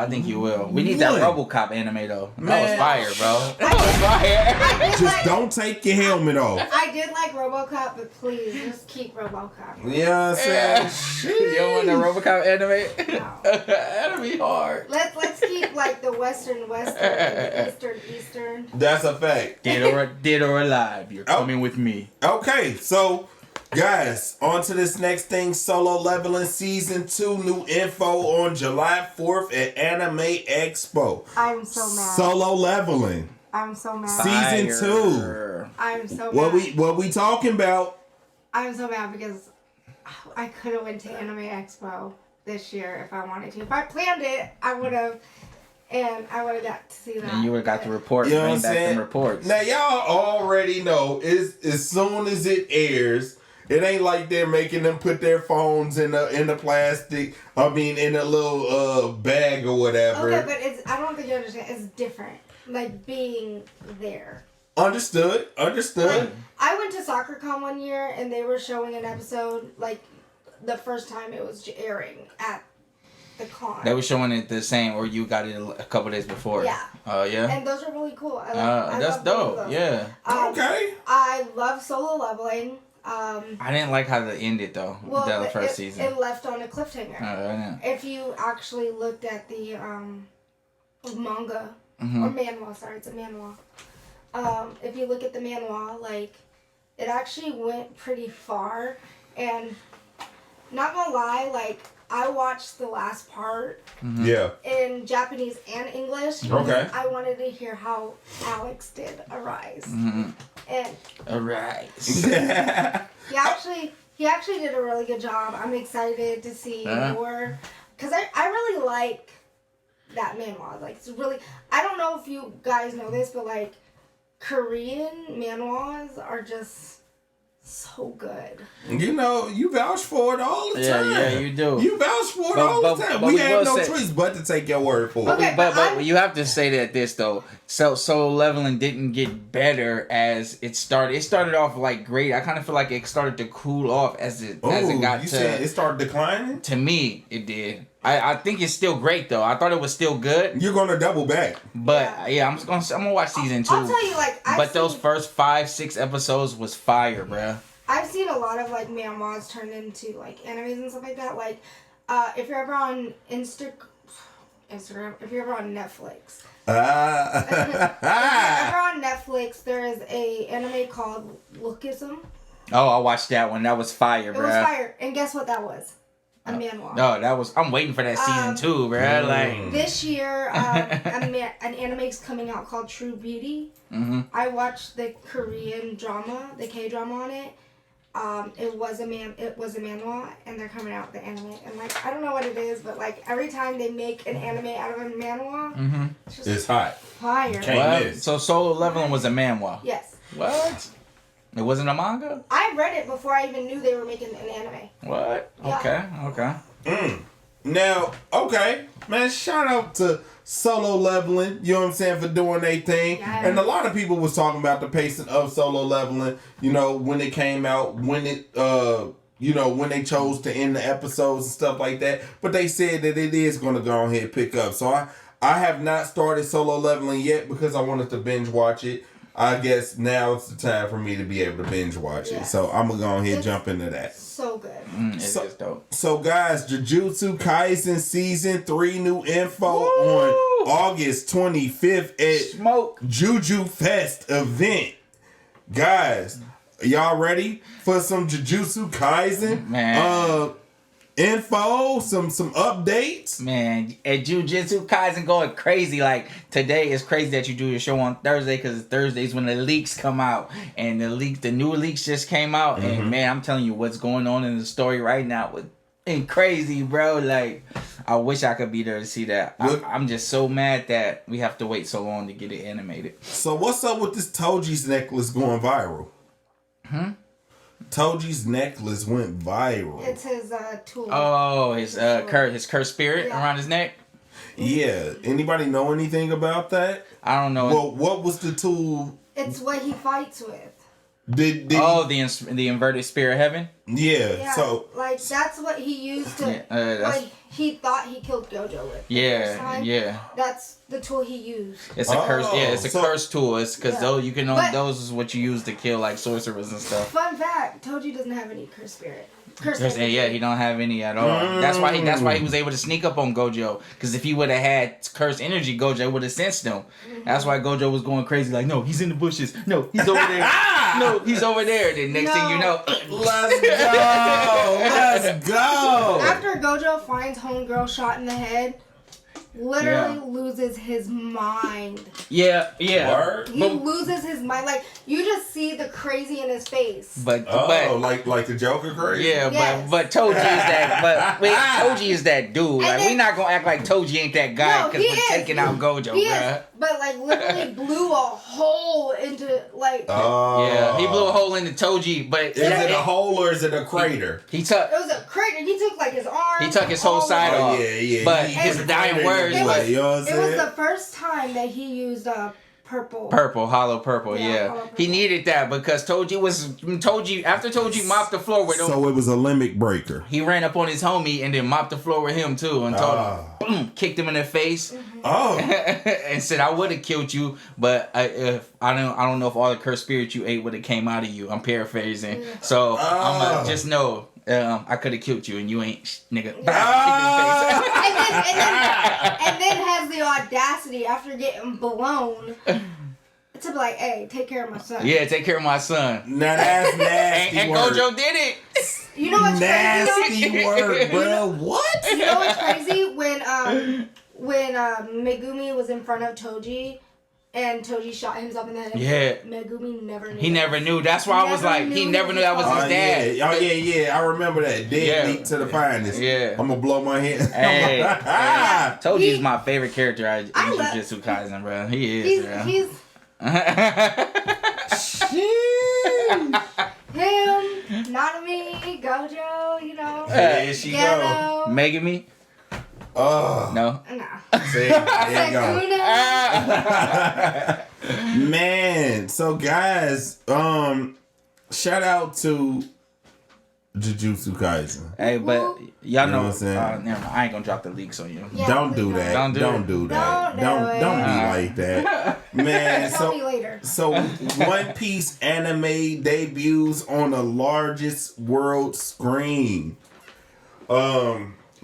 think you will. We need that RoboCop anime though. That was fire, bro. That was fire. Just don't take your helmet off. I did like RoboCop, but please just keep RoboCop. You know what I'm saying? You don't want the RoboCop anime? No. That'll be hard. Let's keep like the Western and Eastern. That's a fact. Dead or alive, you're coming with me. Okay, so. Guys, on to this next thing. Solo Leveling Season 2. New info on July 4th at Anime Expo. I'm so mad. Solo Leveling. I'm so mad. Season 2. I'm so mad. What we talking about? I'm so mad because I could have went to Anime Expo this year if I wanted to. If I planned it, I would have. And I would have got to see that. And you would have got the report. You know what I'm saying? Them reports. Now, y'all already know, as soon as it airs, it ain't like they're making them put their phones in the plastic. I mean, in a little bag or whatever. Okay, but I don't think you understand. It's different. Like being there. Understood. Like, I went to SoccerCon one year and they were showing an episode like the first time it was airing at the con. They were showing it the same, or you got it a couple days before. Yeah. Oh yeah. And those are really cool. That's dope. Yeah. Okay. I love Solo Leveling. I didn't like how it ended though. Well, the first season. It left on a cliffhanger. Yeah. If you actually looked at the manga or manhwa, sorry, it's a manhwa. If you look at the manhwa, like it actually went pretty far, and not gonna lie, like I watched the last part. Yeah. In Japanese and English. Okay. I wanted to hear how Alex did Arise. And Arise. he actually did a really good job. I'm excited to see more, because I really like that manhwa. Like it's really, I don't know if you guys know this, but like Korean manhwas are just so good. You know, you vouch for it all the time. Yeah, you do. You vouch for it all the time. We have no choice but to take your word for it. Okay, but you have to say that this though. So Solo Leveling didn't get better as it started. It started off like great. I kind of feel like it started to cool off as it got you to. said it started declining? To me, it did. I think it's still great though. I thought it was still good. You're gonna double back. But yeah, I'm gonna watch season 2. I'll tell you, like, those first 5-6 episodes was fire, bruh. I've seen a lot of like manhwas turned into like animes and stuff like that. Like, if you're ever on Instagram, if you're ever on Netflix. If you're ever on Netflix, there is a anime called Lookism. Oh, I watched that one. That was fire, bruh. It was fire, and guess what that was? A manhwa. No, that was. I'm waiting for that season 2, bruh. Like this year, an anime's coming out called True Beauty. I watched the Korean drama, the K drama on it. It was a manhwa, and they're coming out with the anime. And like, I don't know what it is, but like every time they make an anime out of a manhwa, it's hot. Fire. Can't miss. So Solo Leveling was a manhwa. Yes. What? It wasn't a manga? I read it before I even knew they were making an anime. What? Yeah. Okay. Now, okay, man, shout out to Solo Leveling, you know what I'm saying, for doing their thing. Yes. And a lot of people was talking about the pacing of Solo Leveling, you know, when it came out, when it, you know, when they chose to end the episodes and stuff like that. But they said that it is going to go ahead and pick up. So I have not started Solo Leveling yet because I wanted to binge watch it. I guess now it's the time for me to be able to binge watch it. So I'm gonna go ahead and jump into that. So good. It's just dope. So guys, Jujutsu Kaisen season 3 new info on August 25th at Juju Fest event. Guys, y'all ready for some Jujutsu Kaisen? Man. Info, some updates. Man, at Jujutsu Kaisen going crazy. Like today is crazy that you do your show on Thursday because Thursday's when the leaks come out, and the new leaks just came out, and man, I'm telling you what's going on in the story right now and crazy, bro. Like I wish I could be there to see that. I'm just so mad that we have to wait so long to get it animated. So what's up with this Toji's necklace going viral? Toji's necklace went viral. It's his tool. Oh, his cursed spirit around his neck. Yeah. Anybody know anything about that? I don't know. Well, what was the tool? It's what he fights with. The inverted spear of heaven. Yeah. So like that's what he used to. Like he thought he killed Gojo with. Yeah. That's the tool he used. It's a curse. Yeah, it's a curse tool. It's because those is what you use to kill like sorcerers and stuff. Fun fact: Toji doesn't have any curse spirit. Yeah, he don't have any at all. That's why he was able to sneak up on Gojo. Because if he would have had cursed energy, Gojo would have sensed him. That's why Gojo was going crazy. Like, no, he's in the bushes. No, he's over there. No, he's over there. Then next thing you know, let's go. Let's go. After Gojo finds homegirl shot in the head, literally loses his mind. Yeah. Word? He loses his mind. Like you just see the crazy in his face. But like the Joker crazy. Yeah, yes. but Toji is that. Toji is that dude. Like we not gonna act like Toji ain't that guy because we're taking out Gojo, bruh. But like literally blew a hole into like. Yeah, he blew a hole into Toji. But is it a hole or is it a crater? It was a crater. He took like his arm. He took his whole side off. Yeah. But his dying words was. You know what I'm saying? It was the first time that he used purple. Hollow purple, yeah. Hollow purple. He needed that because after Toji mopped the floor with him. So it was a limit breaker. He ran up on his homie and then mopped the floor with him too and told him, boom, kicked him in the face. And said, I would have killed you, but I don't know if all the cursed spirits you ate would have came out of you. I'm paraphrasing. So I'm just know I could have killed you and you ain't nigga. And then has the audacity after getting blown to be like, hey, take care of my son. Yeah, take care of my son. Now that's nasty and Gojo did it. You know what's nasty crazy? Word, bro. What? You know what's crazy? When Megumi was in front of Toji and Toji shot himself in the head. Yeah. Megumi never knew. He never knew. That's why I was like, he never knew that was his dad. Yeah. I remember that. Dead meat to the finest. Yeah. I'm gonna blow my head. Hey. Toji's my favorite character in Jujutsu Kaisen, bro. He is, bro. He's him, Nanami, Gojo, you know. There she go. Megumi. Oh. No. See, there you go. Man, so guys, shout out to Jujutsu Kaisen. Hey, but y'all know what I'm saying? Never mind. I ain't gonna drop the leaks on you. Yeah, don't do that. Don't do that. Don't be like that. Man, tell me later. So One Piece anime debuts on the largest world screen.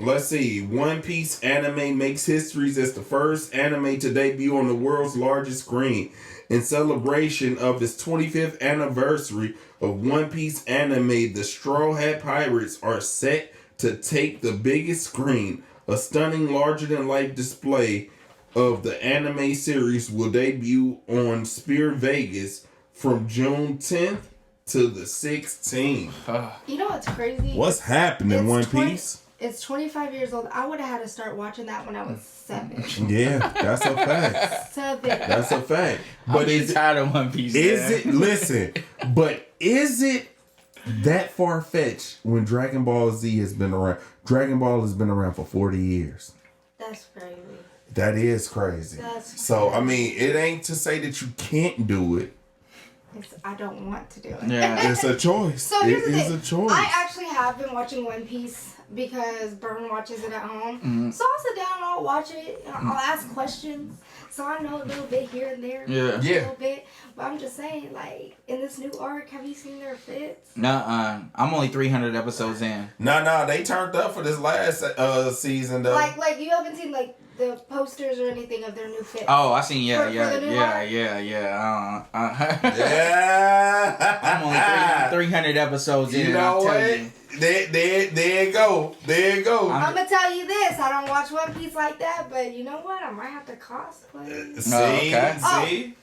Let's see. One Piece anime makes history as the first anime to debut on the world's largest screen. In celebration of its 25th anniversary of One Piece anime, the Straw Hat Pirates are set to take the biggest screen. A stunning larger-than-life display of the anime series will debut on Sphere Vegas from June 10th to the 16th. You know what's crazy? What's happening, One Piece? It's 25 years old. I would have had to start watching that when I was 7. Yeah, that's a fact. 7. That's a fact. But is tired of One Piece. But is it that far-fetched when Dragon Ball Z has been around? Dragon Ball has been around for 40 years. That's crazy. That is crazy. So, I mean, it ain't to say that you can't do it. I don't want to do it. Yeah. It's a choice. So here's the thing. A choice. I actually have been watching One Piece because Burn watches it at home. So I'll sit down and I'll watch it. And I'll ask questions. So I know a little bit here and there. Yeah. A little bit. But I'm just saying, like, in this new arc, have you seen their fits? Nuh-uh. I'm only 300 episodes in. No, they turned up for this last season though. Like you haven't seen like the posters or anything of their new fits. Oh, I seen, For the new arc? yeah. Yeah. I'm only 300 episodes in. You know I'll tell what? you. There you go. I'm gonna tell you this. I don't watch One Piece like that, but you know what? I might have to cosplay. See?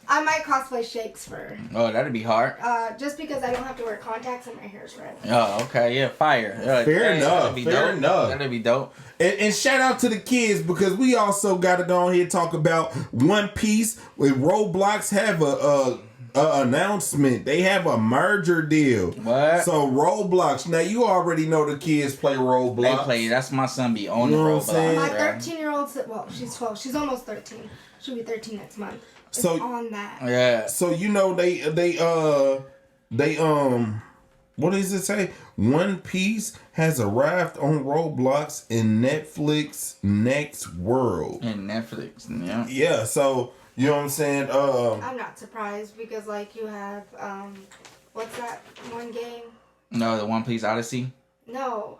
I might cosplay Shakespeare. Oh, that'd be hard. Just because I don't have to wear contacts and my hair's red. Oh, okay, yeah, fire. Fair enough. That'd be dope. And shout out to the kids because we also got to go ahead and talk about One Piece. With Roblox have a announcement. They have a merger deal. What? So Roblox. Now you already know the kids play Roblox. They play. That's my son be on You the know what I'm saying? Roblox. My bruh. 13-year-old, well, she's 12. She's almost 13. She'll be 13 next month. It's So- on that. Yeah. So you know they what does it say? One Piece has arrived on Roblox in Netflix next world. And Netflix. Yeah. Yeah, so you know what I'm saying? I'm not surprised because, like, you have, what's that one game? No, the One Piece Odyssey. No,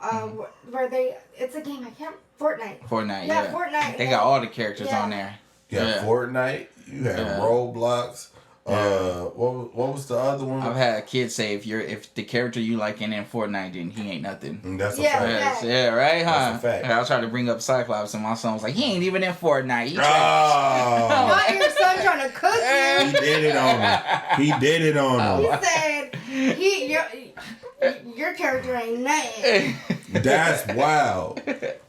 where it's a game, I can't, Fortnite. Fortnite. Yeah, Yeah. Fortnite. They got all the characters Yeah. on there. You got Yeah. Fortnite, you have Yeah. Roblox. What was the other one? I've had kids say if the character you like in Fortnite, then he ain't nothing. That's a Yeah, fact. yeah. Yeah, right, huh? That's a fact. And I was trying to bring up Cyclops, and my son was like, he ain't even in Fortnite. He Oh, Not your son trying to cook he you. did it on him. He did it on He him. said, your character ain't nothing. That's wild.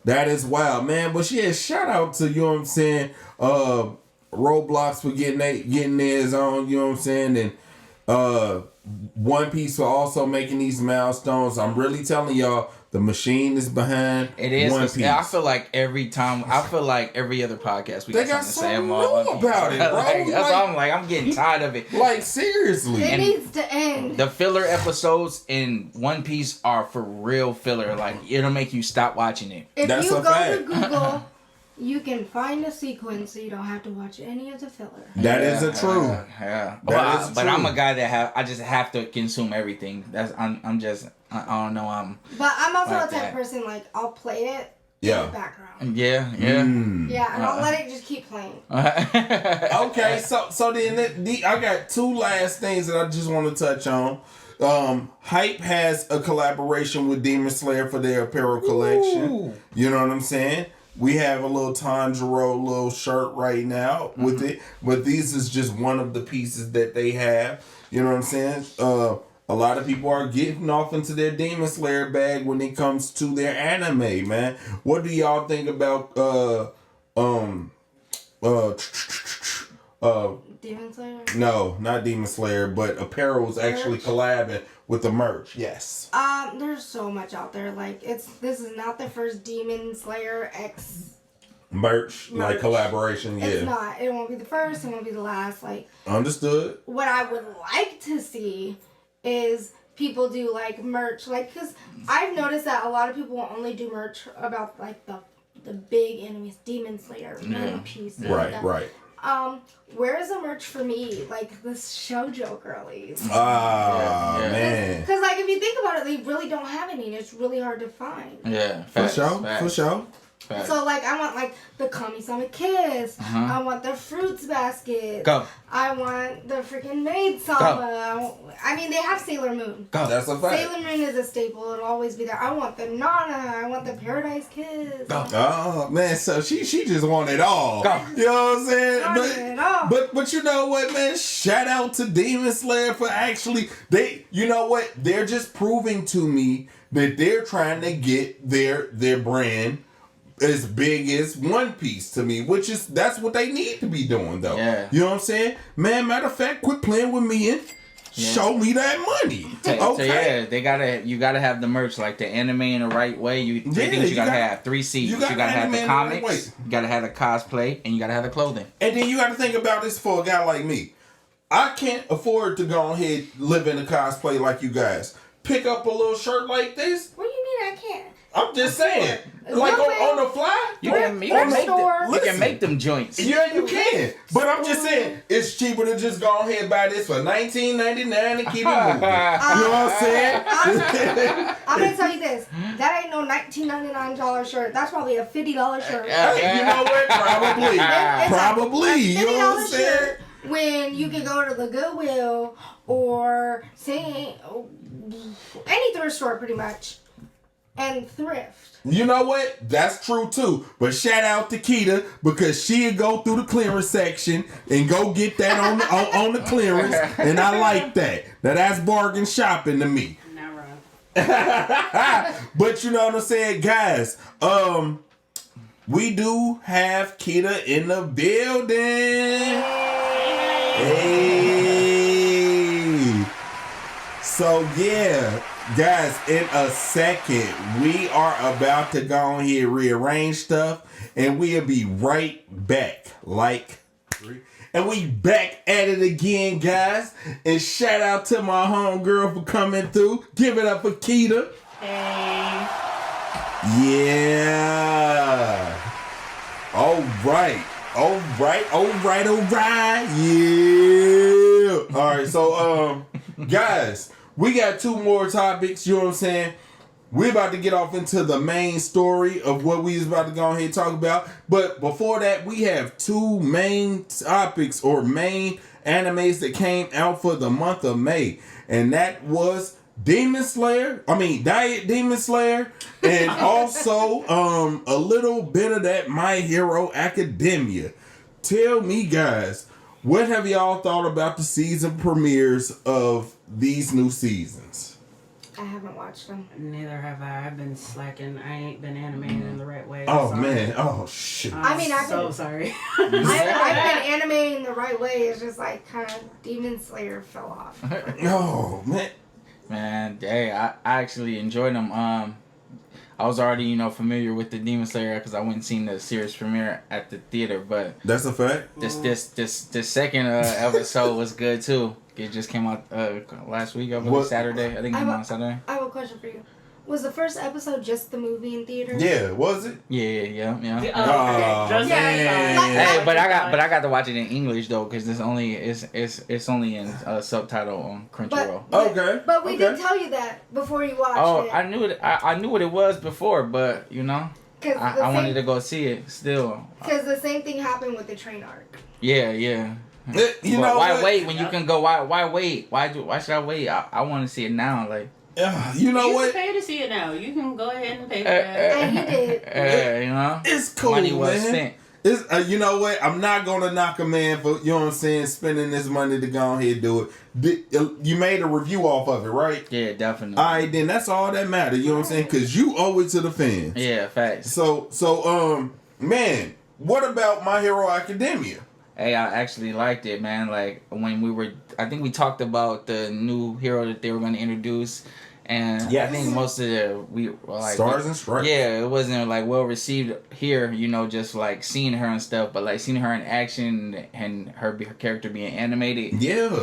That is wild, man. But yeah, shout out to, you know what I'm saying, Roblox for getting theirs on, you know what I'm saying, and One Piece for also making these milestones. I'm really telling y'all, the machine is behind It is. One 'Cause Piece. I feel like every other podcast we They got got something to say something about new One Piece. about it, bro. Like, that's Like- why I'm like, I'm getting tired of it. Like, seriously. It And- needs to end. The filler episodes in One Piece are for real filler. Like, it'll make you stop watching it. If That's you a go fact. to Google, you can find a sequence so you don't have to watch any of the filler. That is a true. Yeah. That is But true. I'm a guy that I just have to consume everything. I don't know. But I'm also Like a type that. of person, like, I'll play it Yeah. in the background. Yeah. Yeah, and I'll let it just keep playing. Okay, so then I got two last things that I just want to touch on. Hype has a collaboration with Demon Slayer for their apparel collection. Ooh. You know what I'm saying? We have a little Tanjiro little shirt right now with it, but these is just one of the pieces that they have. You know what I'm saying? A lot of people are getting off into their Demon Slayer bag when it comes to their anime, man. What do y'all think about Demon Slayer? no, not Demon Slayer, but apparel is actually Merch? collabing with the merch. Yes. There's so much out there. Like, this is not the first Demon Slayer X. Merch, like Merch. collaboration, It's yeah. not. It won't be the first. It won't be the last. Like, Understood. what I would like to see is people do like merch, like, because I've noticed that a lot of people will only do merch about like the big enemies, Demon Slayer, One Piece, stuff like that. Right. Where's the merch for me, like the shoujo girlies? Ah, Yeah. man. Because like if you think about it, they really don't have any, and it's really hard to find. Yeah. For Facts, sure. facts, For sure. facts. So like I want like the Kami-sama Kiss. I want the fruits basket. Go. I want the freaking Maid Sama. I mean, they have Sailor Moon. Go. That's a fact. Sailor Moon is a staple. It'll always be there. I want the Nana. I want the Paradise Kiss. Go. Oh man, so she just want it all. Go. You know what I'm saying? Want it all. But you know what, man? Shout out to Demon Slayer for actually you know what? They're just proving to me that they're trying to get their brand as big as One Piece to me, that's what they need to be doing though. Yeah. You know what I'm saying? Man, matter of fact, quit playing with me and show me that money. So yeah, you gotta have the merch, like the anime in the right way. Three things you gotta have. 3 C's. You gotta have the comics, you gotta have the cosplay, and you gotta have the clothing. And then you got to think about this for a guy like me. I can't afford to go ahead live in a cosplay like you guys. Pick up a little shirt like this. What do you mean I can't? I'm just saying. Like on the fly? You can make them joints. Yeah, you can. But I'm just saying, it's cheaper to just go ahead and buy this for $19.99 and keep it moving. You know what I'm saying? I'm going to tell you this. That ain't no $19.99 shirt. That's probably a $50 shirt. Hey, you know what? Probably. Probably. You know what I'm saying? Shirt when you can go to the Goodwill or say any thrift store pretty much and thrift. You know what? That's true too. But shout out to Keita because she'll go through the clearance section and go get that on the clearance, and I like that. Now that's bargain shopping to me. Not wrong. But you know what I'm saying, guys? We do have Keita in the building. Hey. So yeah. Guys, in a second, we are about to go on here, rearrange stuff, and we'll be right back. And we back at it again, guys. And shout out to my homegirl for coming through. Give it up for Keita. Hey. Yeah. All right. Yeah. All right, so, guys. We got 2 more topics, you know what I'm saying? We're about to get off into the main story of what we was about to go ahead and talk about. But before that, we have 2 main topics or main animes that came out for the month of May. And that was Diet Demon Slayer, and also a little bit of that My Hero Academia. Tell me, guys, what have y'all thought about the season premieres of these new seasons? I haven't watched them. Neither have I. I've been slacking. I ain't been animating in the right way. Oh, sorry. man. Oh, shit. I've been sorry. I've been animating the right way. It's just like kind of Demon Slayer fell off. Oh, man. Man, hey, I actually enjoyed them. I was already, familiar with the Demon Slayer because I went and seen the series premiere at the theater. But that's a fact. This second episode was good too. It just came out last week, I believe, Saturday. I think it came out on Saturday. I have a question for you. Was the first episode just the movie in theaters? Yeah, was it? Yeah. Okay. Hey, but I got to watch it in English though, because it's only in subtitle on Crunchyroll. But we did tell you that before you watched it. I knew it. I knew what it was before, but I wanted to go see it still. Because the same thing happened with the train arc. Yeah. You know why wait when you can go? Why wait? Why should I wait? I want to see it now. Like. You know what? You can pay to see it now. You can go ahead and pay for that. And he did. It's cool, money man. well spent. It's, you know what? I'm not gonna knock a man for spending this money to go ahead and do it. You made a review off of it, right? Yeah, definitely. All right, then that's all that matters. You know what I'm saying? Because you owe it to the fans. Yeah, facts. So, man, what about My Hero Academia? Hey, I actually liked it, man. Like when I think we talked about the new hero that they were going to introduce. And I think most of Stars and Stripes. Yeah, it wasn't like well received here, just like seeing her and stuff, but like seeing her in action and her character being animated,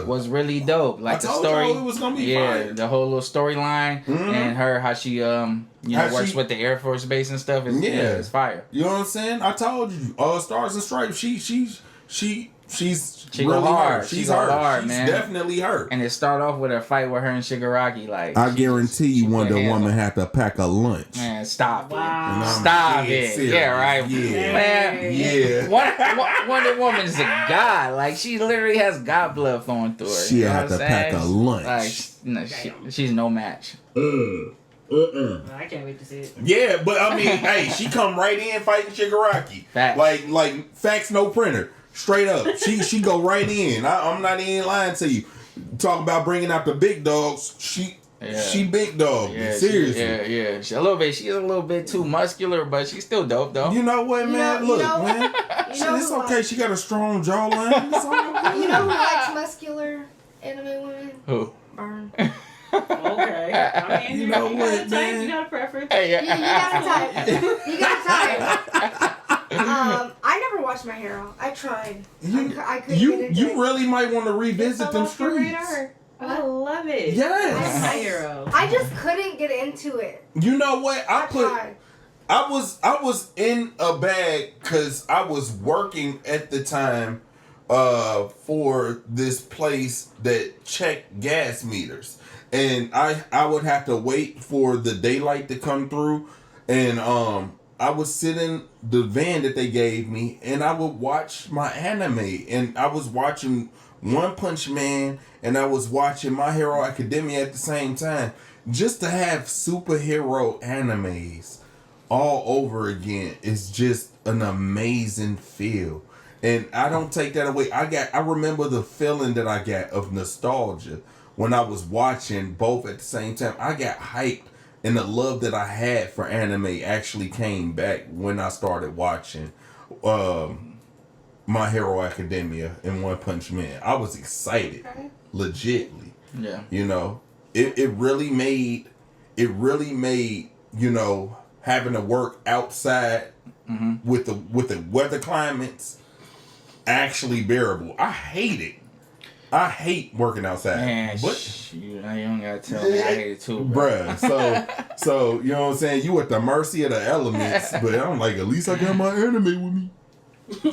was really dope. Like the story, it was gonna be fire. The whole little storyline and how she works with the Air Force Base and stuff is it's fire. You know what I'm saying? I told you, Stars and Stripes. She's really go hard. Hurt. She's hurt. Hard, man. She's definitely hurt. And it started off with a fight with her and Shigaraki. Like I guarantee you, Wonder Woman had to pack a lunch. Man, stop it! Wow. Stop it! Serious. Yeah, right. Yeah, man. Yeah. Wonder Woman's a god. Like she literally has god blood flowing through her. She had to pack a lunch. Like she's no match. I can't wait to see it. Yeah, but I mean, hey, she come right in fighting Shigaraki. Facts. Like facts, no printer. Straight up, she go right in. I'm not even lying to you. Talk about bringing out the big dogs. She big dog. Yeah, seriously. She's a little bit too muscular, but she's still dope though. You know what, man? Man. It's okay. She got a strong jawline. It's all good. You know who likes muscular anime women? Who? Burn. Okay. I mean, You know what, man? You got a preference. Hey, You got a type. You got a type. I never watched My Hero. I tried. I couldn't get into it. You really might want to revisit them Fell off your streets. radar? I love it. Yes. My hero. I just couldn't get into it. You know what? I tried. I was in a bag because I was working at the time for this place that checked gas meters, and I would have to wait for the daylight to come through, and I would sit in the van that they gave me, and I would watch my anime, and I was watching One Punch Man, and I was watching My Hero Academia at the same time, just to have superhero animes all over again is just an amazing feel. And I don't take that away. I remember the feeling that I got of nostalgia when I was watching both at the same time. I got hyped, and the love that I had for anime actually came back when I started watching My Hero Academia and One Punch Man. I was excited, legitly. Yeah. You know, it really made, you know, having to work outside with the weather climates actually bearable. I hate it. I hate working outside. Man, but you don't gotta tell me. I hate it too, bro. bruh. So you know what I'm saying? You at the mercy of the elements, but I'm like, at least I got my anime with me.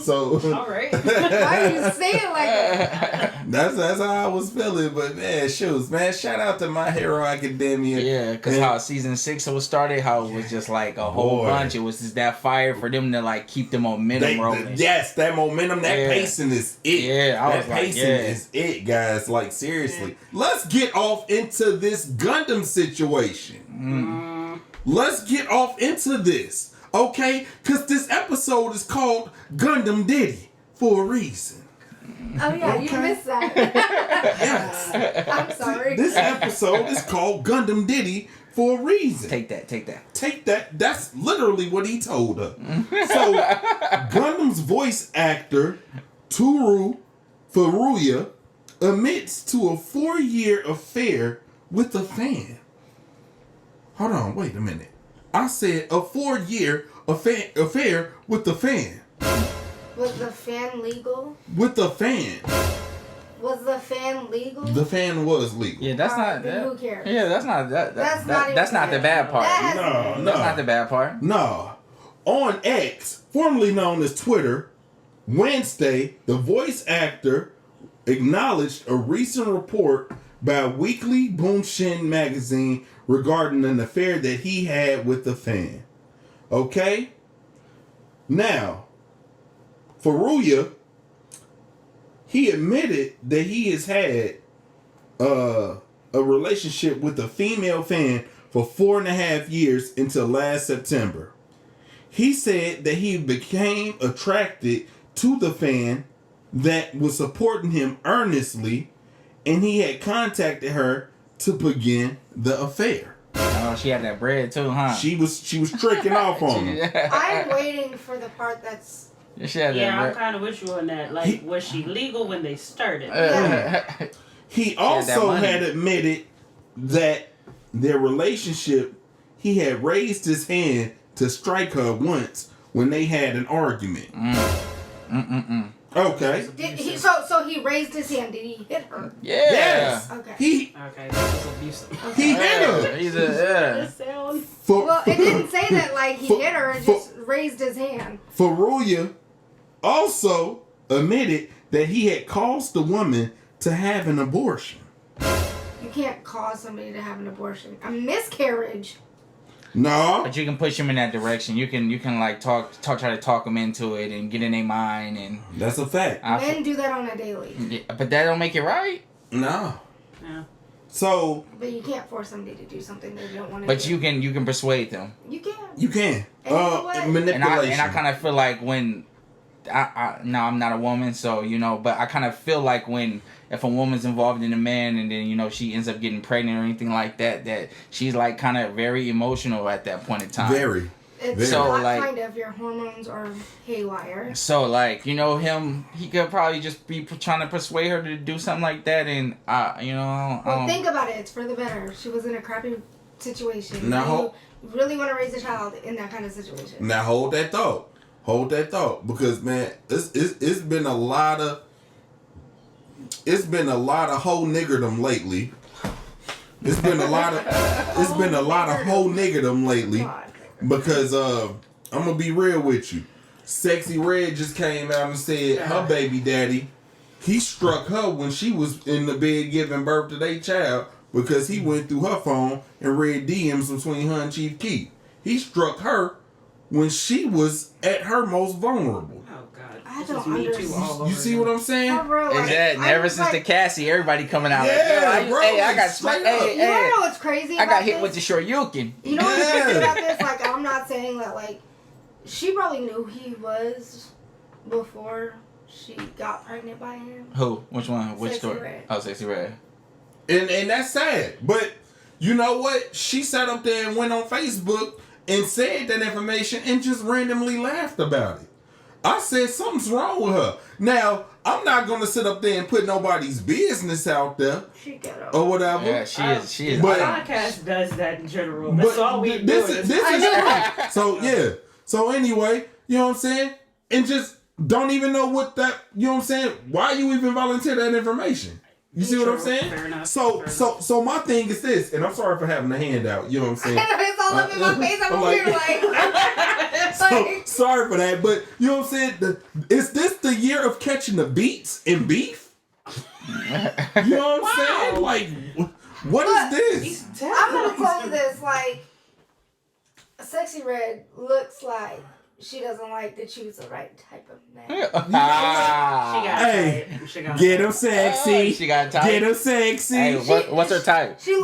So All right. Why do you say it like that? that's how I was feeling. But man, man, shout out to My Hero Academia. Yeah, because how season 6 was started, how it was just like a whole bunch. It was just that fire for them to like keep the momentum rolling. Yes, that momentum, that pacing is it. Yeah, that pacing is it, guys. Like seriously, let's get off into this Gundam situation. Let's get off into this. Okay, because this episode is called Gundam Diddy for a reason. Oh yeah, you missed that. Yes. I'm sorry. This episode is called Gundam Diddy for a reason. Take that. Take that. That's literally what he told her. So, Gundam's voice actor, Furuya, admits to a 4-year affair with a fan. Hold on, wait a minute. I said a 4-year affair with the fan. Was the fan legal? With the fan. Was the fan legal? The fan was legal. Yeah, that's not then that. who cares? Yeah, that's not that. That's That's not not the even bad part. No. That's not the bad part. No. On X, formerly known as Twitter, Wednesday, the voice actor acknowledged a recent report by Weekly Boomshin magazine regarding an affair that he had with a fan. Okay? Now, Furuya, he admitted that he has had a relationship with a female fan for 4.5 years until last September. He said that he became attracted to the fan that was supporting him earnestly, and he had contacted her to begin the affair. Oh, she had that bread too, huh? She was tricking off on him. I'm waiting for the part that's. She had that Yeah, I'm bread. kind of with you on that. Like, was she legal when they started? Yeah. He also had admitted that their relationship, he had raised his hand to strike her once when they had an argument. Okay. So he raised his hand. Did he hit her? Yeah. Yes. Okay. Okay, that was abusive. He hit her. He's a Well, it didn't say that like he hit her. It just raised his hand. Furuya also admitted that he had caused the woman to have an abortion. You can't cause somebody to have an abortion. A miscarriage. No. But you can push them in that direction. You can like try to talk them into it and get in their mind, and that's a fact. Men do that on a daily. Yeah, but that don't make it right. No. Yeah. So. But you can't force somebody to do something they don't want to. But do. you can persuade them. You can. You can. Manipulation. And I kind of feel like when I'm not a woman, so but I kind of feel like if a woman's involved in a man and then she ends up getting pregnant or anything like that she's like kind of very emotional at that point in time. Very. It's so not like kind of your hormones are haywire. So like him, he could probably just be trying to persuade her to do something like that, and Well, think about it. It's for the better. She was in a crappy situation. Now, you really want to raise a child in that kind of situation. Now hold that thought, because man, it's been a lot of it's been a lot of whole niggerdom lately. It's been a lot of whole niggerdom lately because I'm gonna be real with you. Sexy Red just came out and said her baby daddy, he struck her when she was in the bed giving birth to their child because he went through her phone and read DMs between her and Chief Keef. He struck her when she was at her most vulnerable. Oh God! I don't understand. You see what I'm saying? And ever since the Cassie, everybody coming out bro, hey, I like, got straight hey, up. hey, You wanna know what's crazy? I got about hit this? with the Shoryuken. You know what's crazy about this? Like, I'm not saying that, like, she probably knew he was before she got pregnant by him. Who? Which one? Which Sexy story? Red. Oh, Sexy Red. And that's sad. But you know what? She sat up there and went on Facebook and said that information and just randomly laughed about it. I said something's wrong with her. Now, I'm not gonna sit up there and put nobody's business out there She got up. or whatever. Yeah, she is. But- Podcast does that in general. That's all we do. this is so yeah. So anyway, you know what I'm saying? And just don't even know what that, you know what I'm saying? Why you even volunteer that information? You see what I'm saying? Fair enough. So my thing is this, and I'm sorry for having a handout, you know what I'm saying? It's all up in my face. I'm over here like, So, sorry for that, but you know what I'm saying? Is this the year of catching the beats in beef? You know what I'm saying? Like, what is this? I'm gonna tell you this, like, Sexy Red looks like she doesn't like that she was the right type of man. She got Hey, tight. She got get tight. him sexy. She got type. Get him sexy. Hey, what's her type? She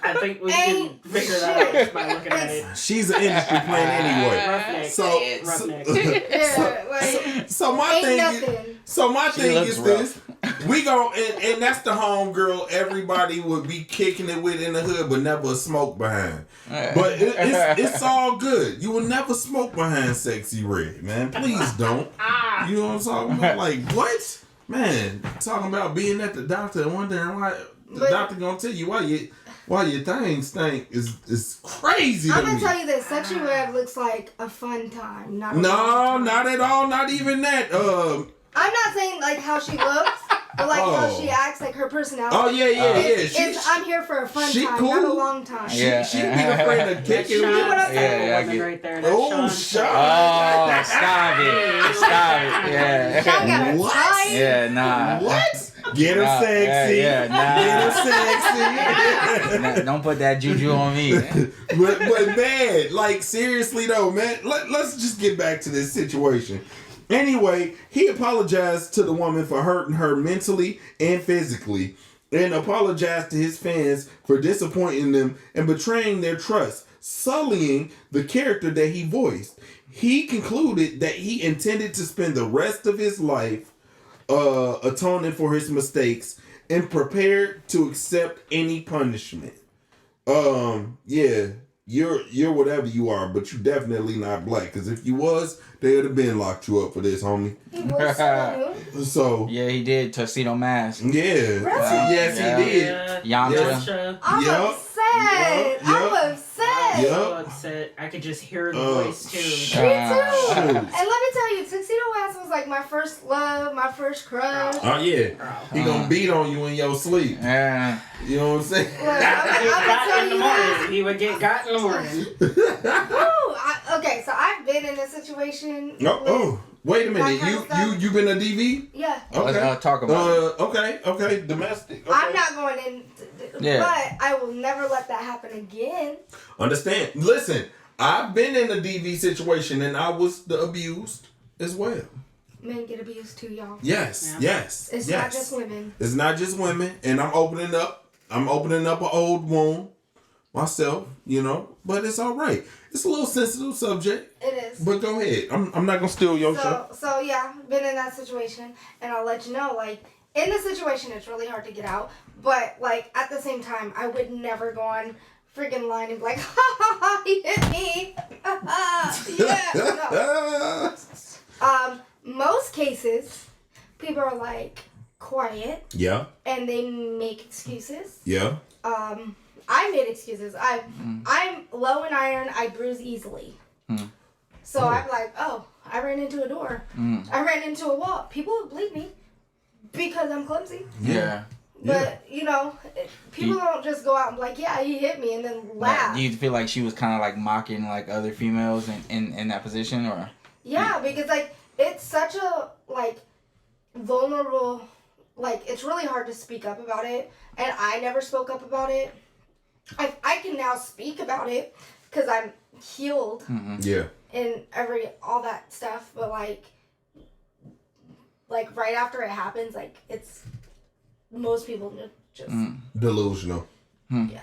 I think we Ain't can figure that out just by looking at it. She's an industry plant anyway. Roughneck. So, Roughneck. yeah, like, so my ain't thing nothing. is, so my She thing looks is this: we go and that's the home girl everybody would be kicking it with in the hood, but never a smoke behind. But it's all good. You will never smoke behind Sexy Red, man. Please don't. You know what I'm talking about? Like what, man? Talking about being at the doctor and wondering why the doctor gonna tell you why your thing stink is crazy to I'm gonna me. tell you this: Sexy Red looks like a fun time. Not a No, long time. not at all. Not even that. I'm not saying like how she looks, but like how she acts, like her personality. Oh yeah. It's I'm here for a fun she time, cool. not a long time. She be afraid of That kicking Sean me. what I'm saying? Yeah, I woman get- right there. That's Oh, Sean. Oh, stop it. Stop it. Yeah. Sean got her What? tight. Yeah, nah. What? Get her Nah, sexy. yeah, nah. Get her sexy. Nah, don't put that juju on me. but man, like seriously though, man, let's just get back to this situation. Anyway, he apologized to the woman for hurting her mentally and physically, and apologized to his fans for disappointing them and betraying their trust, sullying the character that he voiced. He concluded that he intended to spend the rest of his life atoning for his mistakes and prepared to accept any punishment. Yeah, you're whatever you are, but you definitely not black. Because if you was, they would have been locked you up for this, homie. He was so new. So Yeah, he did. Tuxedo Mask. yeah, yes Yeah. he did. Yamcha. I'm Yup. upset. I'm upset. I'm Yup. so upset. I could just hear the voice too. Me too. And let me tell you, Tuxedo Mask was like my first love, my first crush. Oh yeah, he gonna beat on you in your sleep. Yeah. You know what I'm saying? Look, I'm gonna tell you this. He would get got in the morning. Okay, so I've been in a situation. Oh, wait a minute. that kind of stuff. You been a DV? Yeah. Let's talk about it. Okay, domestic. Okay. I'm not going in, Yeah. but I will never let that happen again. Understand? Listen, I've been in a DV situation and I was the abused as well. Men get abused too, y'all. Yes, Yeah. yes. It's yes. not just women. It's not just women, and I'm opening up an old wound myself, you know. But it's all right. It's a little sensitive subject. It is. But go ahead. I'm not gonna steal your show. So yeah, been in that situation, and I'll let you know, like, in the situation, it's really hard to get out, but, like, at the same time, I would never go on freaking line and be like, ha ha ha, he hit me, ha ha, yeah, no. Most cases, people are, like, quiet, Yeah. and they make excuses. Yeah. I made excuses. I'm low in iron, I bruise easily. So I'm like, oh, I ran into a door. I ran into a wall. People would believe me. Because I'm clumsy. Yeah. But, you know, people don't just go out and be like, yeah, he hit me and then laugh. Do you feel like she was kind of like mocking like other females in that position, or? Yeah, because like it's such a like vulnerable, like it's really hard to speak up about it, and I never spoke up about it. I can now speak about it because I'm healed. Mm-hmm. Yeah. And all that stuff, but like right after it happens, like it's most people just Delusional. yeah.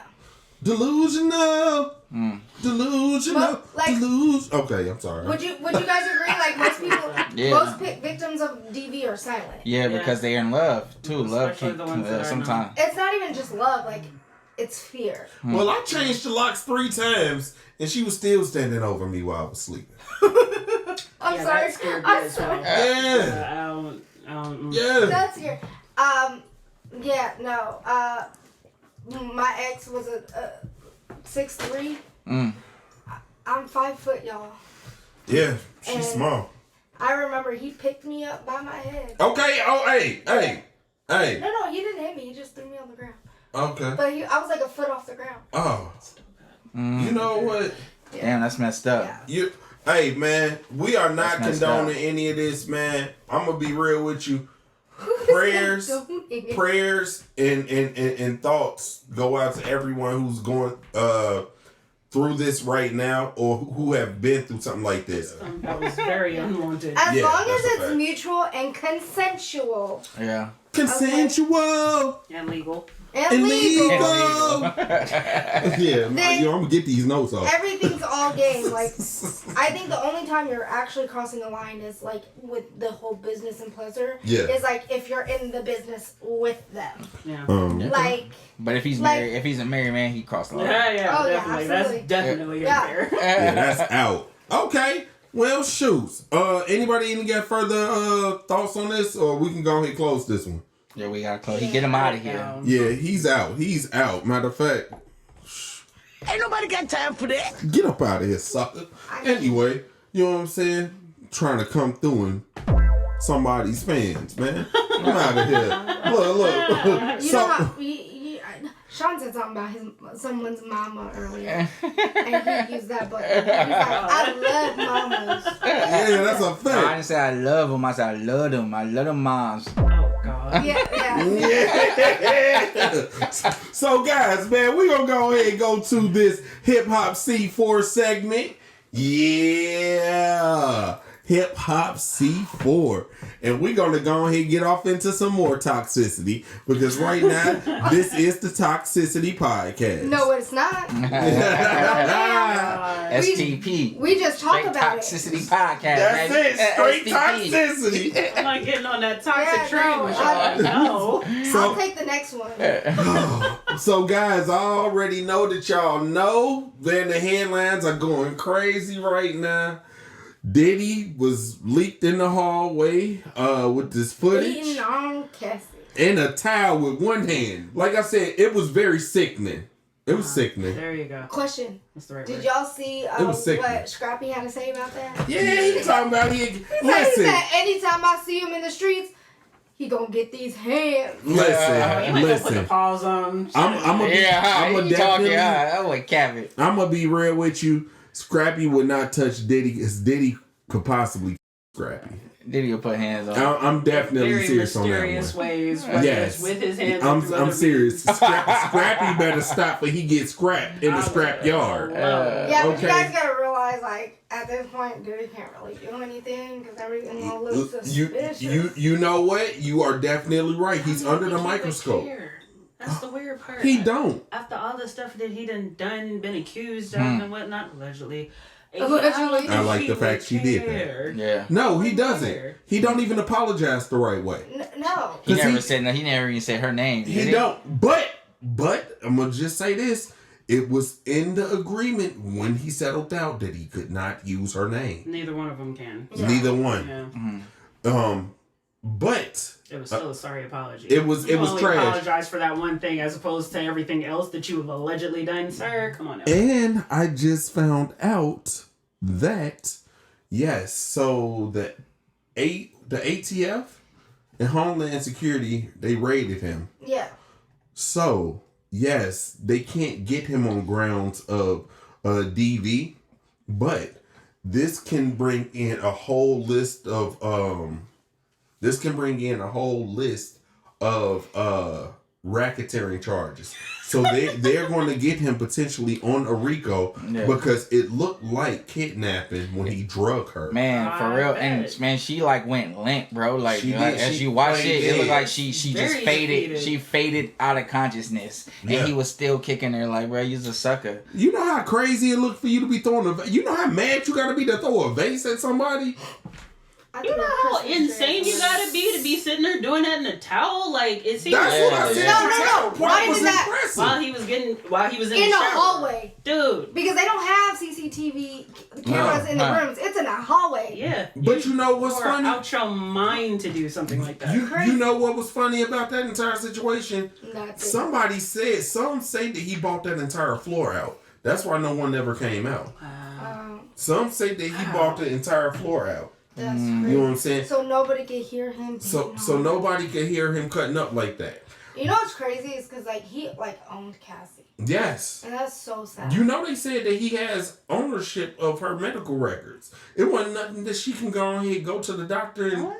Delusional. Delusional. Like, Okay, I'm sorry. Would you guys agree? Like most people, most victims of DV are silent. Yeah, because they're in love too. Love Especially can the ones that are sometimes. It's not even just love, like it's fear. Well, I changed the locks 3 times, and she was still standing over me while I was sleeping. I'm sorry. That scared me I'm as sorry. hell. Yeah. Yeah. That's scary. Yeah, no. My ex was a 6'3". I'm 5 foot, y'all. Yeah, she's And- small. I remember he picked me up by my head. Okay, oh, hey. No, he didn't hit me. He just threw me on the ground. Okay. But I was like a foot off the ground. Oh. You know what? Damn, that's messed up. Yeah. Hey, man, we are not That's messed condoning up. any of this, man. I'm going to be real with you. Prayers and thoughts go out to everyone who's going through this right now or who have been through something like this. That was very unwanted. As Yeah, long as that's a it's fact. mutual and consensual Yeah. Consensual And legal. and legal, Yeah, I'm going to get these notes off. everything's all game. Like, I think the only time you're actually crossing the line is like with the whole business and pleasure. Yeah. Is like if you're in the business with them. Yeah. Like, But if he's Like- married, if he's a married man, he crossed the line. Yeah, Oh, yeah, definitely. absolutely. That's definitely Yeah. unfair. Yeah, that's out. Okay. Well, shoots. Anybody even got further thoughts on this, or we can go ahead and close this one? Yeah, we gotta close. Get him out of here. Yeah, he's out. He's out. Matter of fact, Ain't nobody got time for that. get up out of here, sucker. Anyway, you know what I'm saying? Trying to come through and somebody's fans, man. I'm out of here. Look. you know how Sean said something about someone's mama earlier, and he used that. But he's like, I love mamas. Yeah, that's a I fact. didn't say I love them. I said I love them. I love them moms. Oh, God. Yeah. Yeah. So, guys, man, we're going to go ahead and go to this Hip Hop C4 segment. Yeah. Hip Hop C4. And we're going to go ahead and get off into some more toxicity because right now, this is the Toxicity Podcast. No, it's not. STP. We just talk Straight about Toxicity it. Podcast. That's man. it. Straight STP. toxicity. I'm not getting on that toxic Yeah, train no, with y'all. No. So, I'll take the next one. So, guys, I already know that y'all know that the headlines are going crazy right now. Diddy was leaked in the hallway with this footage Eating on Cassie. and a towel with one hand. Like I said, it was very sickening. It was sickening. There you go. Question. That's the right Did word. y'all see was sickening. what Scrappy had to say about that? Yeah, he talking about he. He Listen, said, anytime I see him in the streets, he gonna get these hands. You might have to put the listen. pause on. I'm gonna He definitely. talking. I would cap it. I'm gonna be real with you. Scrappy would not touch Diddy as Diddy could possibly Scrappy. Diddy will put hands on. I'm definitely very serious on that mysterious one. ways. Whether Yes. it's with his hands. or through I'm other serious. Scrappy better stop or he gets scrapped in the scrap yard. Yeah, but okay. you guys gotta realize, like, at this point, Diddy can't really do anything because everything will look suspicious. You know what? You are definitely right. He's under the microscope. That's the weird part. He don't. After all the stuff that he done, been accused of and whatnot, allegedly. Allegedly. I like the fact she did that. Yeah. No, he doesn't. He don't even apologize the right way. No. He 'Cause never he- said no. He never even said her name. He did don't. But I'm gonna just say this. It was in the agreement when he settled down that he could not use her name. Neither one of them can. Neither one. Yeah. But It was still a sorry apology. it was only trash. apologize for that one thing as opposed to everything else that you have allegedly done, sir. Come on now. And I just found out that yes, so the ATF and Homeland Security, they raided him. Yeah. So, yes, they can't get him on grounds of DV, but this can bring in a whole list of racketeering charges. So they're going to get him potentially on a RICO because it looked like kidnapping when he drug her. Man, for real. And man, she like went limp, bro. Like, as you watch it looked like she just faded. Defeated. She faded out of consciousness. And he was still kicking her like, bro, you's a sucker. You know how crazy it looked for you to be throwing you know how mad you gotta be to throw a vase at somebody? You know how insane you gotta be sitting there doing that in a towel? Like, it seems That's what I said. No. Why was did that? impressive. while he was in In the a shower. hallway. Dude. Because they don't have CCTV cameras in the rooms. It's in a hallway. Yeah. But you know what's are funny? out your mind to do something like that. You know what was funny about that entire situation? Nothing. Some say that he bought that entire floor out. That's why no one ever came out. Some say that he bought the entire floor out. That's crazy. You know what I'm saying? So nobody could hear him. So nobody could hear him cutting up like that. You know what's crazy is because like he like owned Cassie, Yes. and that's so sad. You know they said that he has ownership of her medical records. It wasn't nothing that she can go ahead, go to the doctor, and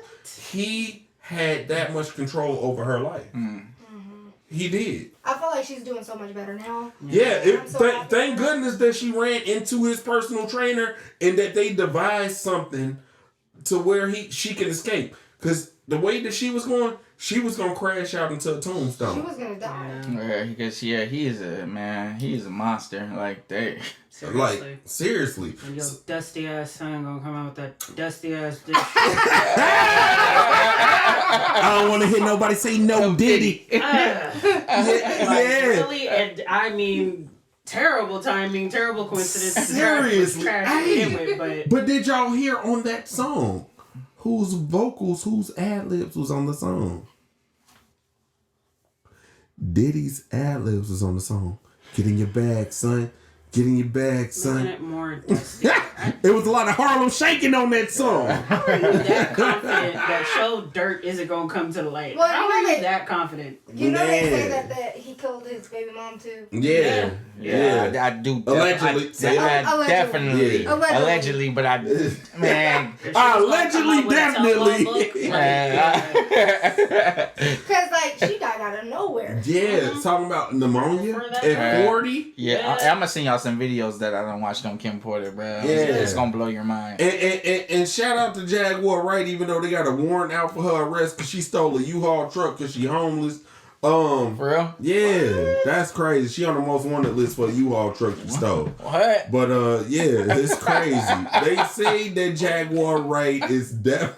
he had that much control over her life. He did. I feel like she's doing so much better now. Yeah, I'm so happy thank for her. goodness that she ran into his personal trainer and that they devised something to where she could escape. Because the way that she was going to crash out into a She tombstone. was gonna die. Yeah, because he's a monster. Like they. Seriously. Like, seriously. And your dusty ass son gonna come out with that dusty ass dick. I don't want to hear nobody say no Diddy. Really? And I mean, terrible timing, terrible coincidence. Seriously. Trash to begin with, But did y'all hear on that song? Whose ad-libs was on the song? Diddy's ad-libs was on the song. Get in your bag, son. Get in your bag, son. Making it more dusty. It was a lot of Harlem shaking on that song. How are you that confident that show dirt isn't gonna come to the light? Well, How you are know you that- that confident? You know they say Man. that he killed his baby mom too. Yeah. I do. Allegedly. Definitely. Yeah. Allegedly, but man. Allegedly, definitely. Cause like she died out of nowhere. Yeah, talking about pneumonia For that at right. 40. Yeah, I'm gonna send y'all some videos that I don't watch on Kim Porter, bro. Yeah. It's gonna blow your mind. And shout out to Jaguar Wright, even though they got a warrant out for her arrest because she stole a U-Haul truck because she homeless. For real? Yeah, that's crazy. She on the most wanted list for a U-Haul truck she stole. What? But yeah, it's crazy. They say that Jaguar Wright is deaf.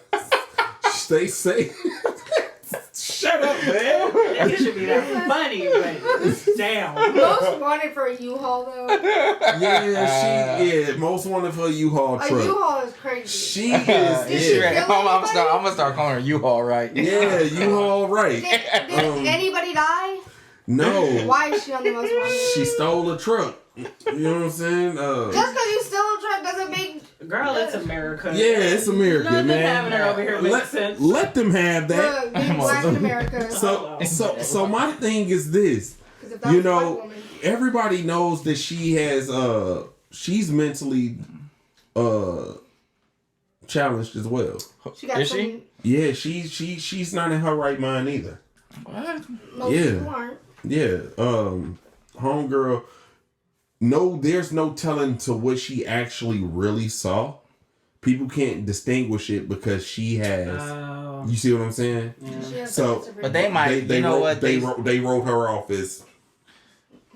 They say. Shut up, man. It should be that funny, but damn. Most wanted for a U-Haul though. Yeah, most wanted for a U-Haul A truck. U-Haul is crazy. She is. Did she Yeah, kill I'm anybody? gonna start calling her U-Haul, right? yeah, U-Haul Right. Did anybody die? No, Why is she on the most wanted? she stole a truck. You know what I'm saying? Just because you steal a truck doesn't make. Girl, it's America. Yeah, it's America, Nothing man. having her over here makes sense. Let them have that. Look, being black in America. So my thing is this. 'Cause if that You was a white know, woman- everybody knows that she has she's mentally challenged as well. she got Is some. she? Yeah, she's not in her right mind either. What? Most Yeah. people aren't. Yeah, homegirl. No, there's no telling to what she actually really saw. People can't distinguish it because she has. You see what I'm saying? She has So- some But they might. They you know wrote, what? they wrote her off as.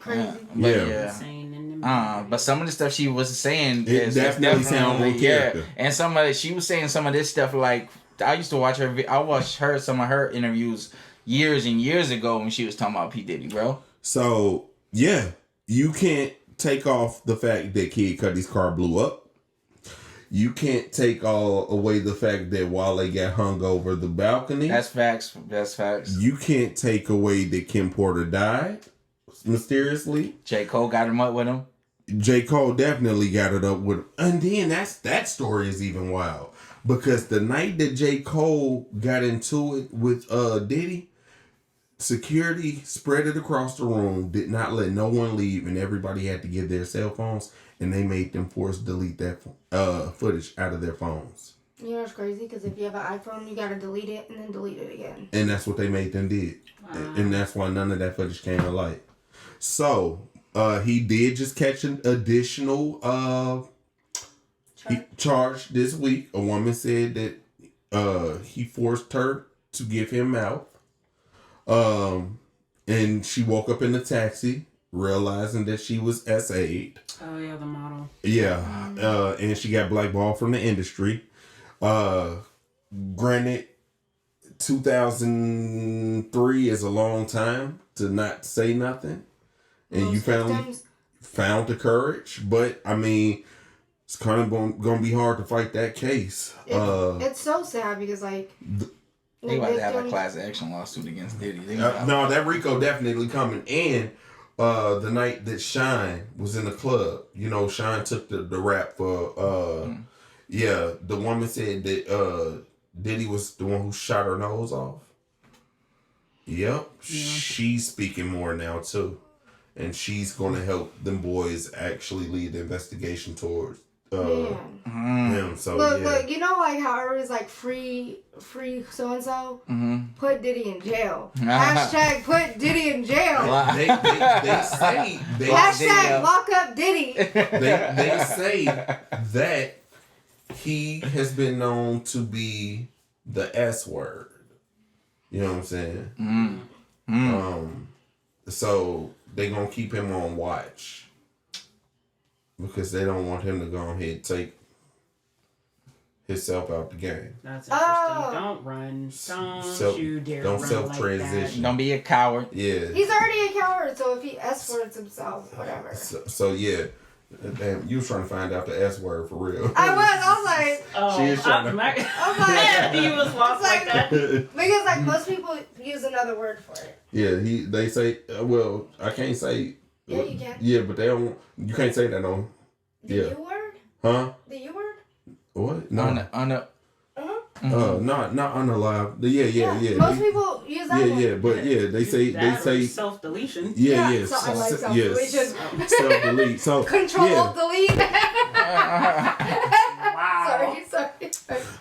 crazy. But Yeah. Insane in the but some of the stuff she was saying It is definitely sound on character. And some of it, she was saying some of this stuff like I used to watch her. I watched some of her interviews years and years ago when she was talking about P Diddy, bro. So yeah, you can't take off the fact that Kid Cudi's car blew up. You can't take away the fact that Wale got hung over the balcony. That's facts. That's facts. You can't take away that Kim Porter died mysteriously. J. Cole got him up with him. J. Cole definitely got it up with, and then that story is even wild. because the night that J. Cole got into it with Diddy, security spread it across the room, did not let no one leave, and everybody had to get their cell phones, and they made them force delete that footage out of their phones. You know what's crazy? Because if you have an iPhone, you gotta delete it and then delete it again. And that's what they made them did. And that's why none of that footage came to light. So, he did just catch an additional charge this week. A woman said that he forced her to give him mouth. And she woke up in the taxi, realizing that she was SA'd. Oh, yeah, the model. Yeah. And she got blackballed from the industry. Granted, 2003 is a long time to not say nothing. And you found the courage. But, I mean, it's kind of going to be hard to fight that case. It's so sad because, like... They about to have a class action lawsuit against Diddy. No, that Rico definitely coming. And the night that Shine was in the club, you know, Shine took the rap for... Yeah, the woman said that Diddy was the one who shot her nose off. Yep. Yeah. She's speaking more now, too. And she's going to help them boys actually lead the investigation towards him. So, look, you know, like how everybody's like free so-and-so? Put Diddy in jail. Hashtag put Diddy in jail. They say... Hashtag lock up Diddy. They say that he has been known to be the S word. You know what I'm saying? So they gonna keep him on watch because they don't want him to go ahead and take himself out the game. That's interesting. Don't run. Don't you dare don't run self-transition. like that. Don't be a coward. Yeah. He's already a coward, so if he S-words himself, whatever. So yeah. Damn, you was trying to find out the S word for real. I was like... Oh, she is trying to... I'm like... he was lost like that. Because, like, most people use another word for it. Yeah, they say... well, I can't say... Yeah, you can. Yeah, but they don't... You can't say that on... The U word? Huh? The U word? What? No. Not on the live. Yeah. Most people use that one. Yeah, but yeah, they say self-deletion. Yeah. So I like self-deletion. Self-delete. So Control delete. Wow.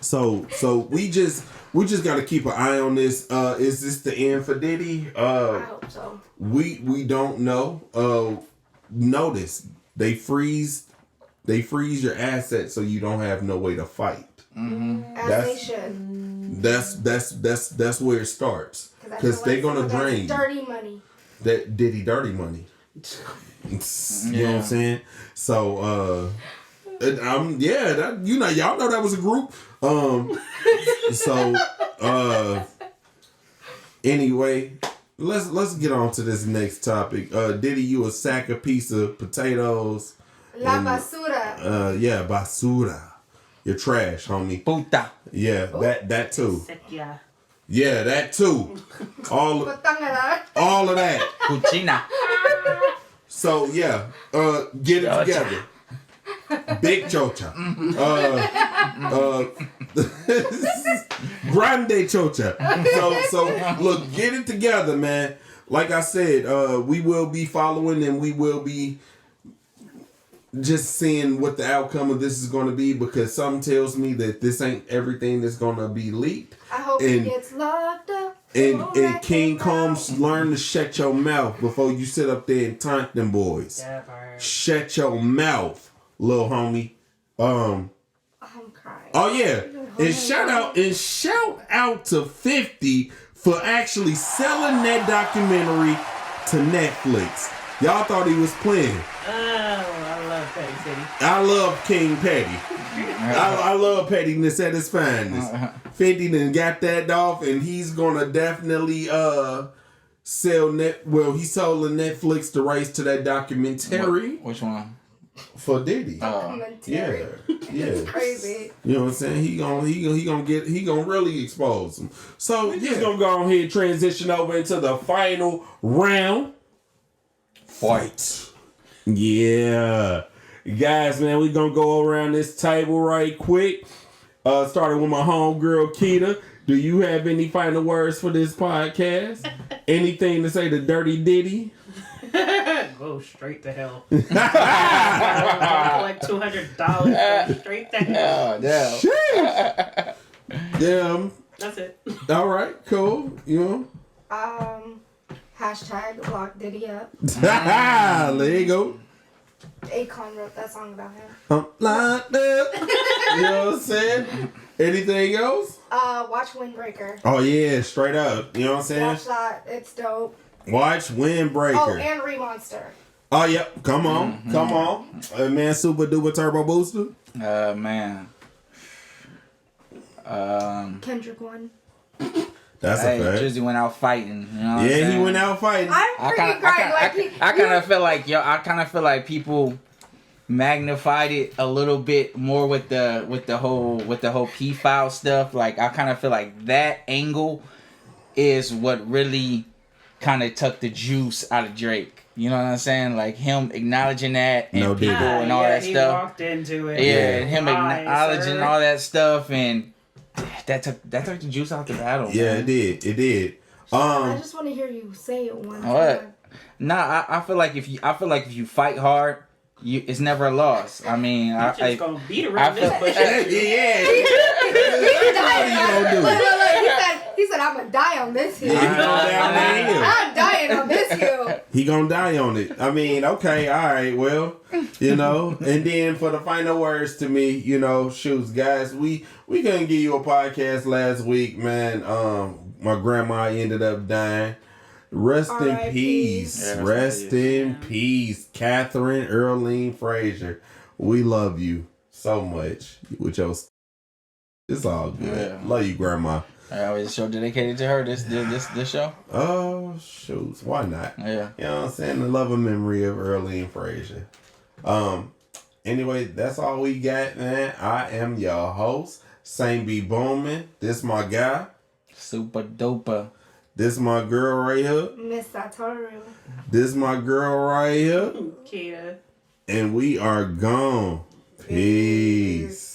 Sorry. So we just got to keep an eye on this. Is this the end for Diddy? I hope so. We don't know. Notice they freeze your assets so you don't have no way to fight. As they should. That's where it starts. Because they're gonna drain dirty money. That Diddy dirty money. You know what I'm saying? So y'all know that was a group. Anyway, let's get on to this next topic. Diddy, you a sack a piece of potatoes. La basura. Basura. You're trash, homie. Puta. Yeah, that too. Yeah. Yeah, that too. All of that. Cucina. So yeah, get it together. Big chocha. Grande chocha. So look, get it together, man. Like I said, we will be following and we will be just seeing what the outcome of this is going to be, because something tells me that this ain't everything that's going to be leaked. I hope he gets locked up. And King Combs, learn to shut your mouth before you sit up there and taunt them boys. Shut your mouth, little homie. I'm crying. Oh yeah, and shout out to 50 for actually selling that documentary to Netflix. Y'all thought he was playing. I love Petty City. I love King Petty. I love pettiness at its finest. 50 done got that off, and he's gonna definitely sell he sold Netflix the rights to that documentary. Which one? For Diddy. Documentary. Yeah. It's crazy. You know what I'm saying? He gonna really expose him. So we're just gonna go ahead and transition over into the final round. Fight. Yeah. Guys, man, we're gonna go around this table right quick. Starting with my homegirl Keita. Do you have any final words for this podcast? Anything to say to Dirty Diddy? Go straight to hell. Like $200. Go straight to hell. Sheesh. Yeah. That's it. All right. Cool. You know. Hashtag lock Diddy up. There you go. Akon wrote that song about him. I'm locked up. You know what I'm saying? Anything else? Watch Windbreaker. Oh yeah, straight up. You know what I'm saying? Watch that. It's dope. Watch Windbreaker. Oh, and Remonster. Oh yep. Come on. Come on. Man, Super Duper Turbo Booster. Man. Kendrick one. That's a fact. Drizzy went out fighting. You know what I'm Yeah, he saying? went out fighting. I'm pretty great. I kind of feel like I kind of feel like people magnified it a little bit more with the whole P-file stuff. Like I kind of feel like that angle is what really kind of took the juice out of Drake. You know what I'm saying? Like him acknowledging that and people and all that he stuff. Walked into it. Yeah, and him acknowledging sir. all that stuff, and that took the juice out the battle. Yeah, man. it did. It did. I just want to hear you say it one What? time. Nah, I feel like if you fight hard, it's never a loss. I mean, I'm just gonna beat I around feel- this bush. Yeah. Look, he said, I'm gonna die on this hill. He gonna die on that hill. I'm dying on this hill. He gonna die on it. I mean, okay, all right, well, you know. And then for the final words to me, you know, shoots, guys, we couldn't give you a podcast last week, man. My grandma ended up dying. Rest in R.I.P. peace. Yeah, Rest in peace, Catherine Earlene Frazier. We love you so much with your. It's all good. Yeah. Love you, grandma. This show dedicated to her. This show. Oh, shoot. Why not? Yeah. You know what I'm saying? The love and memory of Earlene Frazier. Anyway, that's all we got, man. I am your host, SaintBeBoomin. This my guy. Super duper. This my girl right here. Miss Satoru. This my girl right here. Kia. And we are gone. Peace.